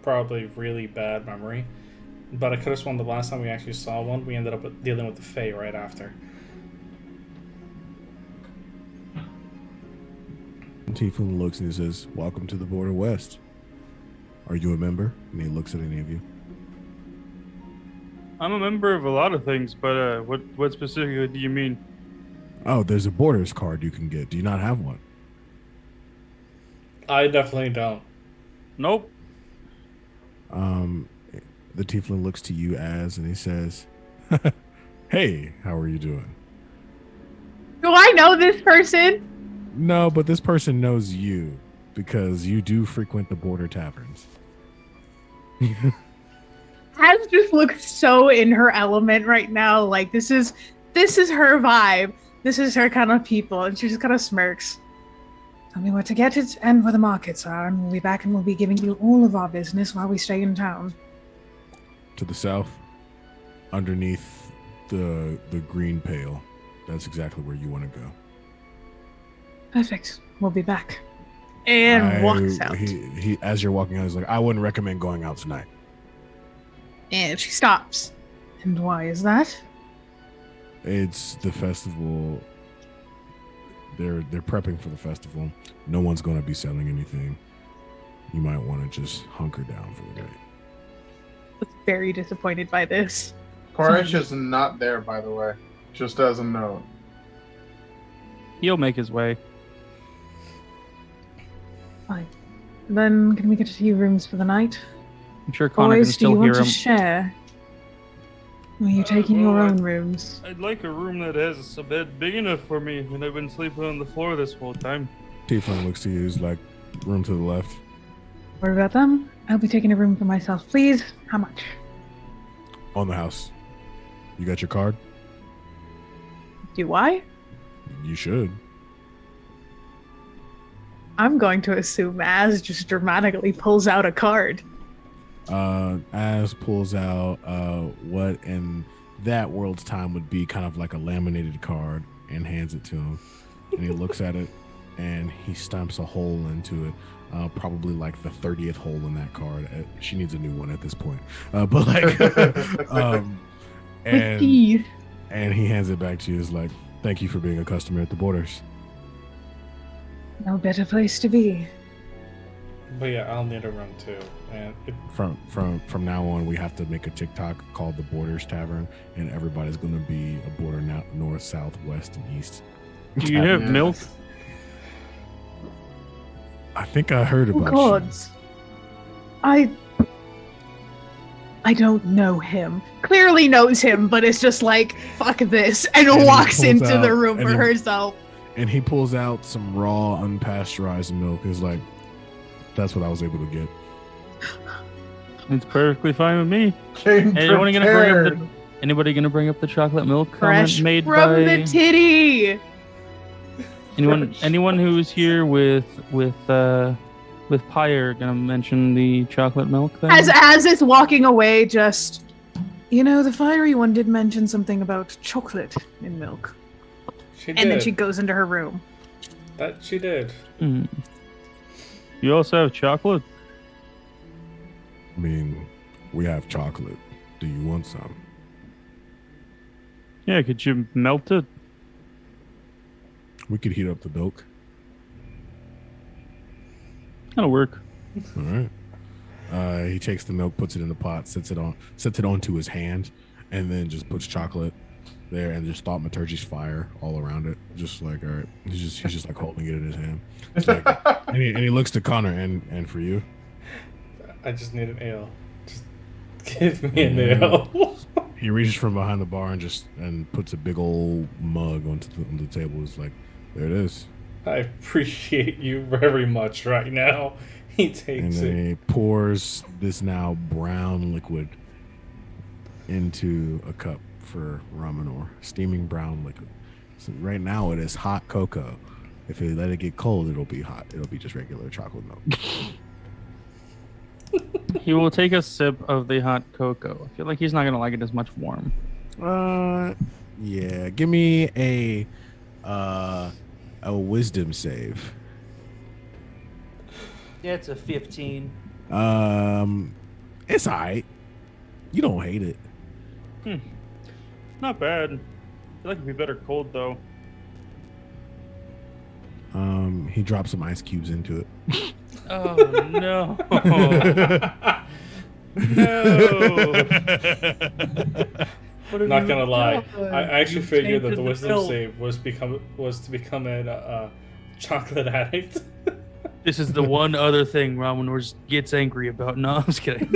probably really bad memory. But I could have sworn the last time we actually saw one, we ended up dealing with the Fae right after. tiefling looks and he says, "Welcome to the Border West. Are you a member?" And he looks at any of you. I'm a member of a lot of things, but what specifically do you mean? Oh, there's a Borders card you can get. Do you not have one? I definitely don't. Nope. The tiefling looks to you as, and he says, "Hey, how are you doing?" Do I know this person? No, but this person knows you because you do frequent the Border taverns. Az just looks so in her element right now. Like this is her vibe. This is her kind of people, and she just kind of smirks. Tell me where to get it and where the markets are, and we'll be back and we'll be giving you all of our business while we stay in town. To the south, underneath the green pail. That's exactly where you want to go. Perfect. We'll be back. And walks out. He as you're walking out, he's like, "I wouldn't recommend going out tonight." And she stops. And why is that? It's the festival. They're prepping for the festival. No one's going to be selling anything. You might want to just hunker down for the night. I was very disappointed by this. Koresh is not there, by the way. Just as a note. He'll make his way. Fine. Then can we get a few rooms for the night? I'm sure Connor can Boys, do you still hear want to him. share? Or are you taking your well, own rooms? I'd like a room that has a bed big enough for me, and I've been sleeping on the floor this whole time. Tiefling looks to you, he's like, "Room to the left." Worry about them. I'll be taking a room for myself, please. How much? On the house. You got your card? Do I? You should. I'm going to assume Az just dramatically pulls out a card. Az pulls out what in that world's time would be kind of like a laminated card and hands it to him. And he looks at it and he stamps a hole into it. Probably like the 30th hole in that card. She needs a new one at this point. But like, With teeth. and he hands it back to you. Is like, "Thank you for being a customer at the Borders." No better place to be. But yeah, I'll need a room too. And From now on, we have to make a TikTok called the Borders Tavern, and everybody's going to be a border north, south, west, and east. Do you have Yes. milk? I think I heard Oh about gods. I don't know him. Clearly knows him, but it's just like, fuck this, and And he walks pulls into the out- room and for he- herself. you. And he pulls out some raw, unpasteurized milk. He's like, "That's what I was able to get." It's perfectly fine with me. Came Anyone gonna prepared. bring up Anybody gonna bring up the chocolate milk Fresh comment made from by the titty. anyone who's here with Pyre gonna mention the chocolate milk thing? As it's walking away, just the fiery one did mention something about chocolate in milk, she did. and then she goes into her room. That she did. Hmm. You also have chocolate? I mean, we have chocolate. Do you want some? Yeah, could you melt it? We could heat up the milk. That'll work. All right. He takes the milk, puts it in the pot, sets it onto his hand, and then just puts chocolate there and just thaumaturgy's fire all around it. Just like, all right, he's just like holding it in his hand. It's like, and he looks to Connor and for you. I just need an ale. Just give me an ale. He reaches from behind the bar and puts a big old mug onto the table. It's like, there it is. I appreciate you very much right now. He And takes then it. he pours this now brown liquid into a cup for Ramanor. Steaming brown liquid. So right now it is hot cocoa. If you let it get cold, it'll be hot. It'll be just regular chocolate milk. He will take a sip of the hot cocoa. I feel like he's not gonna like it as much warm. Yeah. Give me a wisdom save. Yeah, it's a 15. It's alright. You don't hate it. Not bad. I feel like it'd be better cold though. He dropped some ice cubes into it. Oh no. No. Not gonna lie, I actually You figured that tainted the the wisdom milk. save was to become a chocolate addict. This is the one other thing Ramanor just gets angry about. No, I'm just kidding.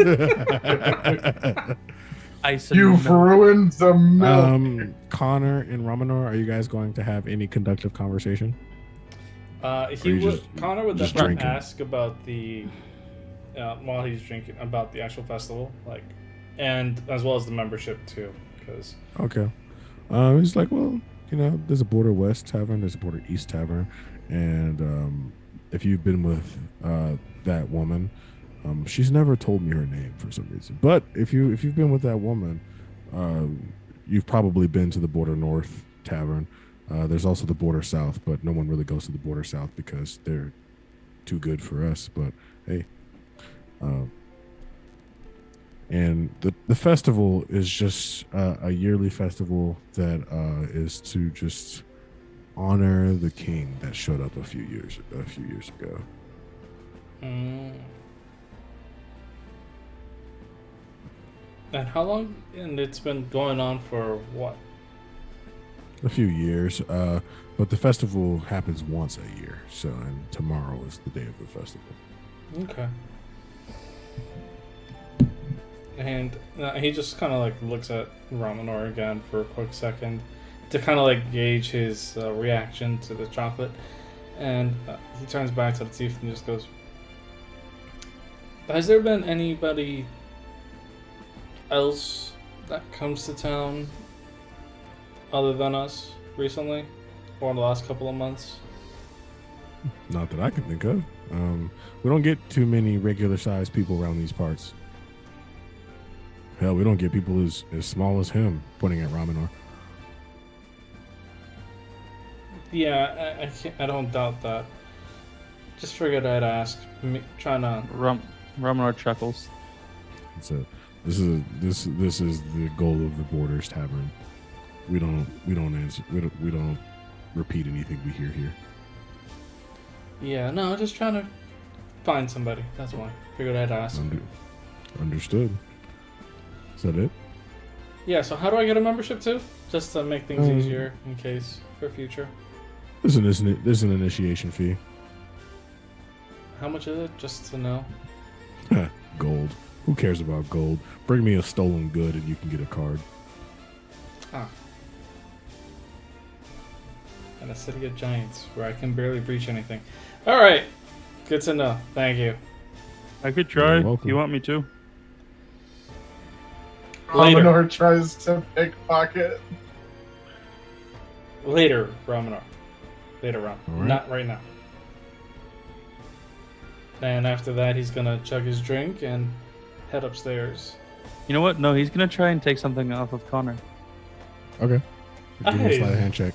Ice and You've milk. ruined the milk. Connor and Ramanor, are you guys going to have any conductive conversation? Connor would just definitely drinking? ask about the while he's drinking about the actual festival, like, and as well as the membership too, because Okay. He's like, well, there's a Border West Tavern, there's a Border East Tavern, and if you've been with that woman, she's never told me her name for some reason. But if you've been with that woman, you've probably been to the Border North Tavern. There's also the Border South, but no one really goes to the Border South because they're too good for us. But hey, and the festival is just a yearly festival that is to just honor the king that showed up a few years ago. And how long? And it's been going on for what? A few years, but the festival happens once a year. So, and tomorrow is the day of the festival. Okay. And he just kind of like looks at Ramanor again for a quick second to kind of like gauge his reaction to the chocolate, and he turns back to the thief and just goes, "Has there been anybody else that comes to town other than us recently, or in the last couple of months?" Not that I can think of. We don't get too many regular sized people around these parts. Hell, we don't get people as small as him, pointing at Ramanor. Yeah, I don't doubt that. Just figured I'd ask. Trying to. Ramanor chuckles. This is the goal of the Borders Tavern. We don't repeat anything we hear here. Yeah, no, just trying to find somebody. That's why. Figured I'd ask. Understood. Is that it? Yeah, so how do I get a membership too? Just to make things easier in case for future. There's an initiation fee. How much is it? Just to know. Gold. Who cares about gold? Bring me a stolen good and you can get a card. And a city of giants where I can barely reach anything. Alright. Good to know. Thank you. I could try. You're If welcome. you want me to? Later. Ramanor tries to pickpocket. Later, Ramanor. Later on. Alright. Not right now. And after that, he's gonna chug his drink and head upstairs. You know what? No, he's gonna try and take something off of Connor. Okay. Give me a Hey. sleight of hand check.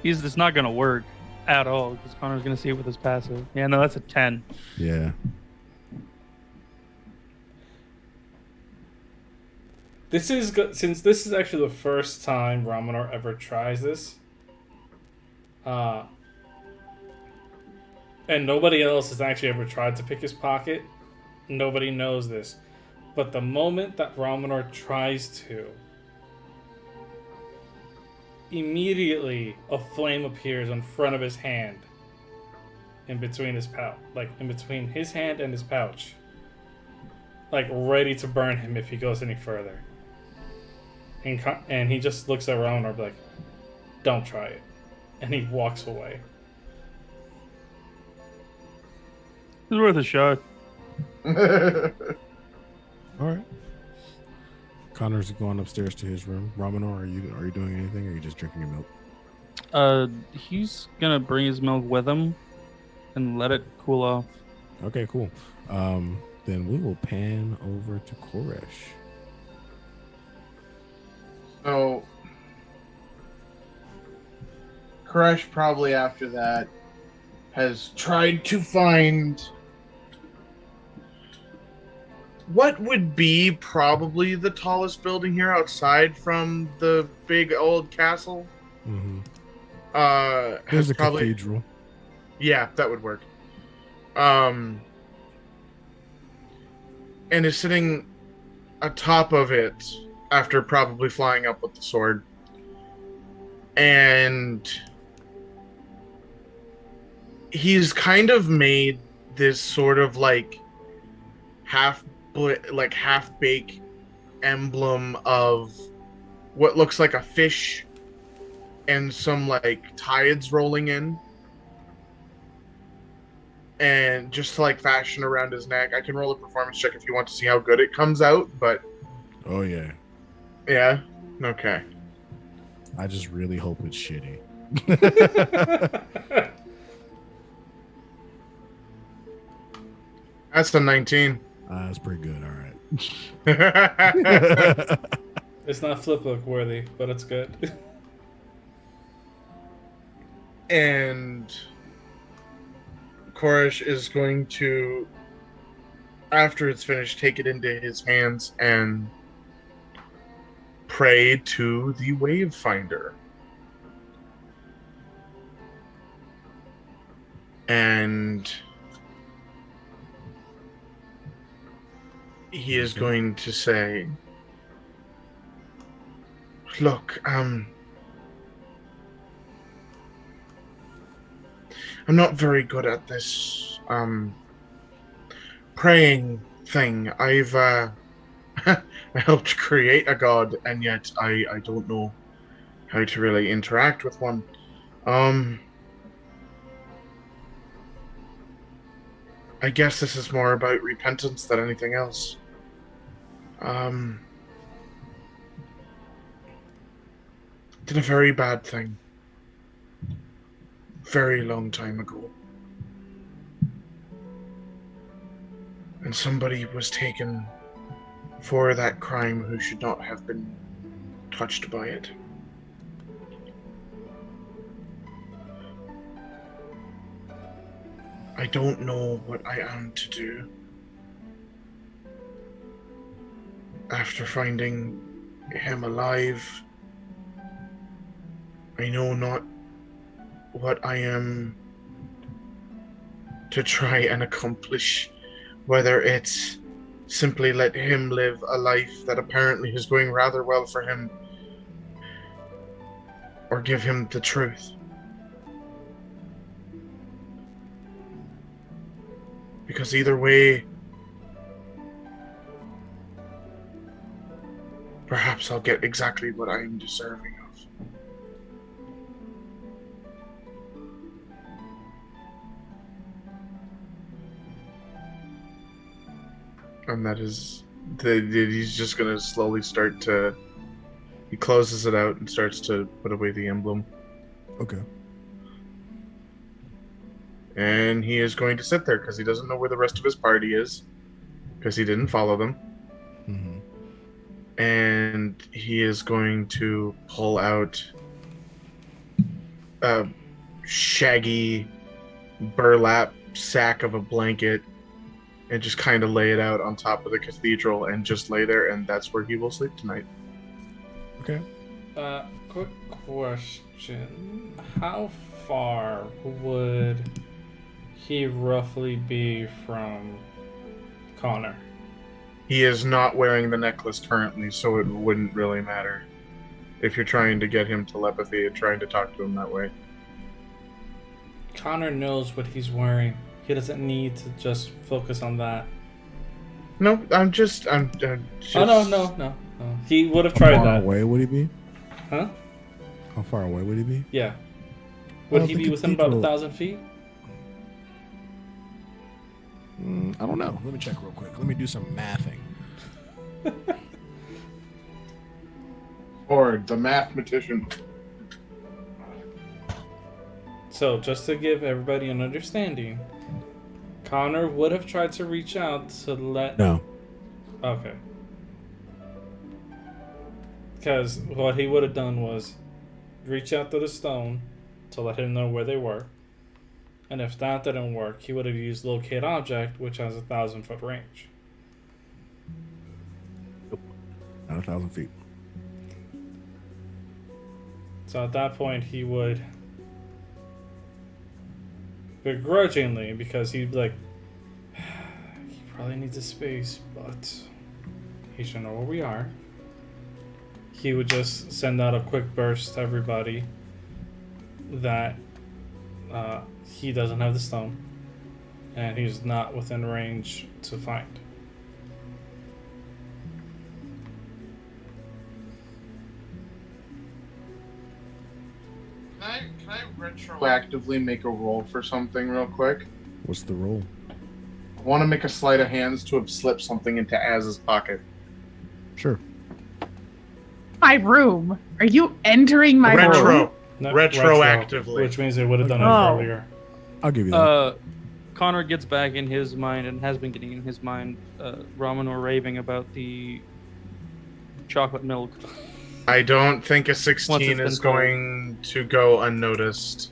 It's not gonna work at all because Connor's gonna see it with his passive. Yeah, no, that's a 10. Yeah. This is good, since this is actually the first time Ramanor ever tries this. And nobody else has actually ever tried to pick his pocket. Nobody knows this. But the moment that Ramanor tries to, immediately a flame appears in front of his hand. In between his pouch. Like, in between his hand and his pouch. Like, ready to burn him if he goes any further. And he just looks at Ramanor like, don't try it. And he walks away. It's worth a shot. All right. Connor's going upstairs to his room. Ramanor, are you doing anything, or are you just drinking your milk? He's gonna bring his milk with him and let it cool off. Okay, cool. Then we will pan over to Koresh. So, Koresh probably after that has tried to find what would be probably the tallest building here outside from the big old castle. Mm-hmm. Has There's a probably, cathedral. yeah, that would work. And is sitting atop of it after probably flying up with the sword. And he's kind of made this sort of like half-baked emblem of what looks like a fish and some like tides rolling in, and just to like fashion around his neck. I can roll a performance check if you want to see how good it comes out, but Oh yeah. yeah, okay. I just really hope it's shitty. That's a 19. That's pretty good. All right. It's not flip book worthy, but it's good. And Koresh is going to, after it's finished, take it into his hands and pray to the Wave Finder. And he is going to say, look, I'm not very good at this praying thing. I've I helped create a god, and yet I don't know how to really interact with one. I guess this is more about repentance than anything else. Did a very bad thing. Very long time ago. And somebody was taken for that crime who should not have been touched by it. I don't know what I am to do. After finding him alive, I know not what I am to try and accomplish, whether it's simply let him live a life that apparently is going rather well for him, or give him the truth. Because either way, perhaps I'll get exactly what I am deserving of. And that is, he's just going to slowly start to, he closes it out and starts to put away the emblem. Okay. And he is going to sit there because he doesn't know where the rest of his party is, because he didn't follow them. Mm-hmm. And he is going to pull out a shaggy burlap sack of a blanket and just kind of lay it out on top of the cathedral and just lay there, and that's where he will sleep tonight. Okay. Quick question. How far would he roughly be from Connor? He is not wearing the necklace currently, so it wouldn't really matter if you're trying to get him telepathy and trying to talk to him that way. Connor knows what he's wearing. He doesn't need to just focus on that. No, I'm just... Oh, no. He would have tried How far that. away would he be? Huh? How far away would he be? Yeah. Would he the be within about cathedral- 1,000 feet? I don't know. Let me check real quick. Let me do some mathing. Or the mathematician. So, just to give everybody an understanding, Connor would have tried to reach out to let... No. Okay. Because what he would have done was reach out to the stone to let him know where they were. And if that didn't work, he would have used locate object, which has 1,000-foot range. Not 1,000 feet. So at that point, he would begrudgingly, because he'd be like, he probably needs a space, but he should know where we are. He would just send out a quick burst to everybody that he doesn't have the stone and he's not within range to find. Can I retroactively make a roll for something real quick? What's the roll? I want to make a sleight of hands to have slipped something into Az's pocket. Sure. My room. Are you entering my room? Retro. No, Retroactively. which means they would have done it Oh. earlier. I'll give you that. Connor gets back in his mind and has been getting in his mind Ramanor raving about the chocolate milk. I don't think a Once 16 it's is been told. going to go unnoticed.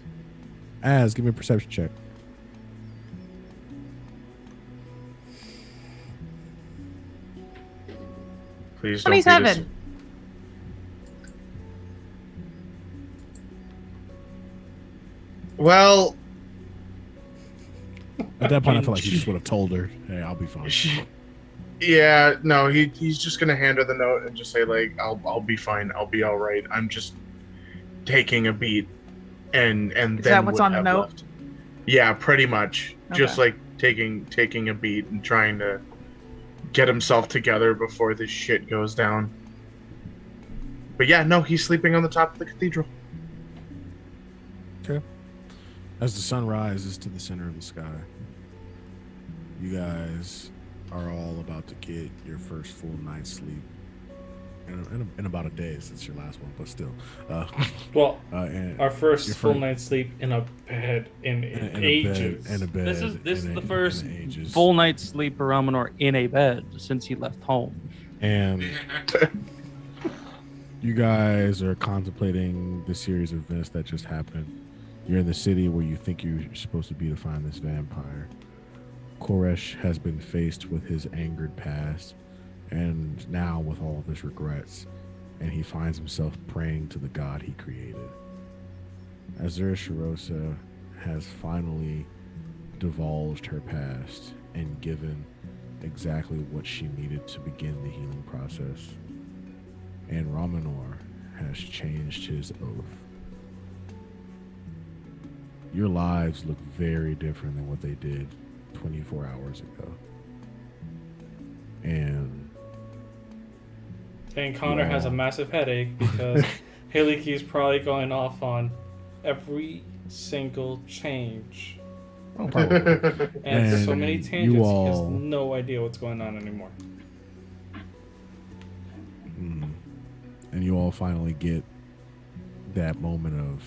Az, give me a perception check. Please don't be 27. Well, At that point, I feel like you just would have told her, "Hey, I'll be fine." yeah, no, he's just gonna hand her the note and just say like, "I'll be fine. I'll be all right. I'm just taking a beat," and then that what's would on the have note? left. Yeah, pretty much. Just Okay. like taking a beat and trying to get himself together before this shit goes down. But yeah, no, he's sleeping on the top of the cathedral. As the sun rises to the center of the sky, you guys are all about to get your first full night's sleep in about a day since your last one, but still. Well, And our first your full friend- night's sleep in a bed in ages. In a bed. This is in the a- first in ages. full night's sleep for Ramanor in a bed since he left home. And you guys are contemplating the series of events that just happened. You're in the city where you think you're supposed to be to find this vampire. Koresh has been faced with his angered past and now with all of his regrets, and he finds himself praying to the god he created. Azura Shirosa has finally divulged her past and given exactly what she needed to begin the healing process. And Ramanor has changed his oath. Your lives look very different than what they did 24 hours ago. And Connor has a massive headache because Haley Key's probably going off on every single change. oh, probably. And so And many you tangents, he has all- no idea what's going on anymore. And you all finally get that moment of,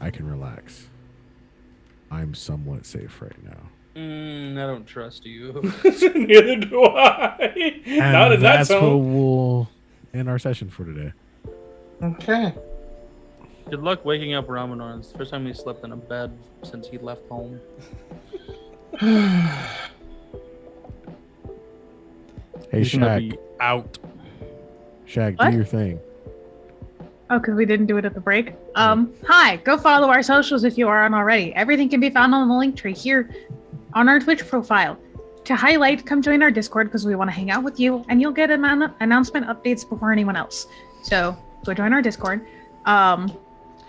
I can relax. I'm somewhat safe right now. I don't trust you. Neither do I. And Not in that that's what tone. we'll end our session for today. Okay. Good luck waking up Ramanor. It's the first time he slept in a bed since he left home. Hey, He's gonna Shaq. be out. Shaq, What? do your thing. Oh, because we didn't do it at the break. Hi, go follow our socials if you aren't already. Everything can be found on the link tree here on our Twitch profile. To highlight, come join our Discord because we want to hang out with you, and you'll get announcement updates before anyone else. So go join our Discord.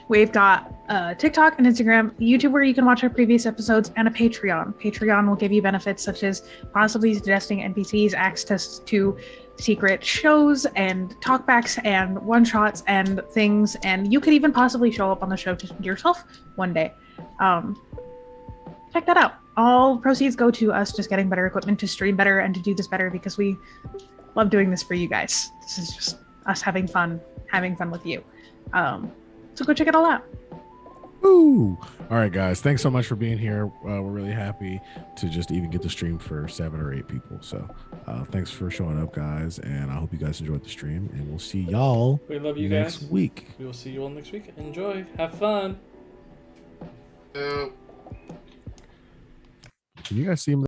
We've got TikTok and Instagram, YouTube where you can watch our previous episodes, and a Patreon. Patreon will give you benefits such as possibly suggesting NPCs, access to secret shows and talkbacks and one-shots and things, and you could even possibly show up on the show yourself one day. Check that out. all proceeds go to us just getting better equipment to stream better and to do this better because we love doing this for you guys. This is just us having fun with you. So go check it all out. Woo! All right, guys. Thanks so much for being here. We're really happy to just even get the stream for 7 or 8 people. So thanks for showing up, guys. And I hope you guys enjoyed the stream. And we'll see y'all We love you next guys. week. We will see you all next week. Enjoy. Have fun. Can you guys see him?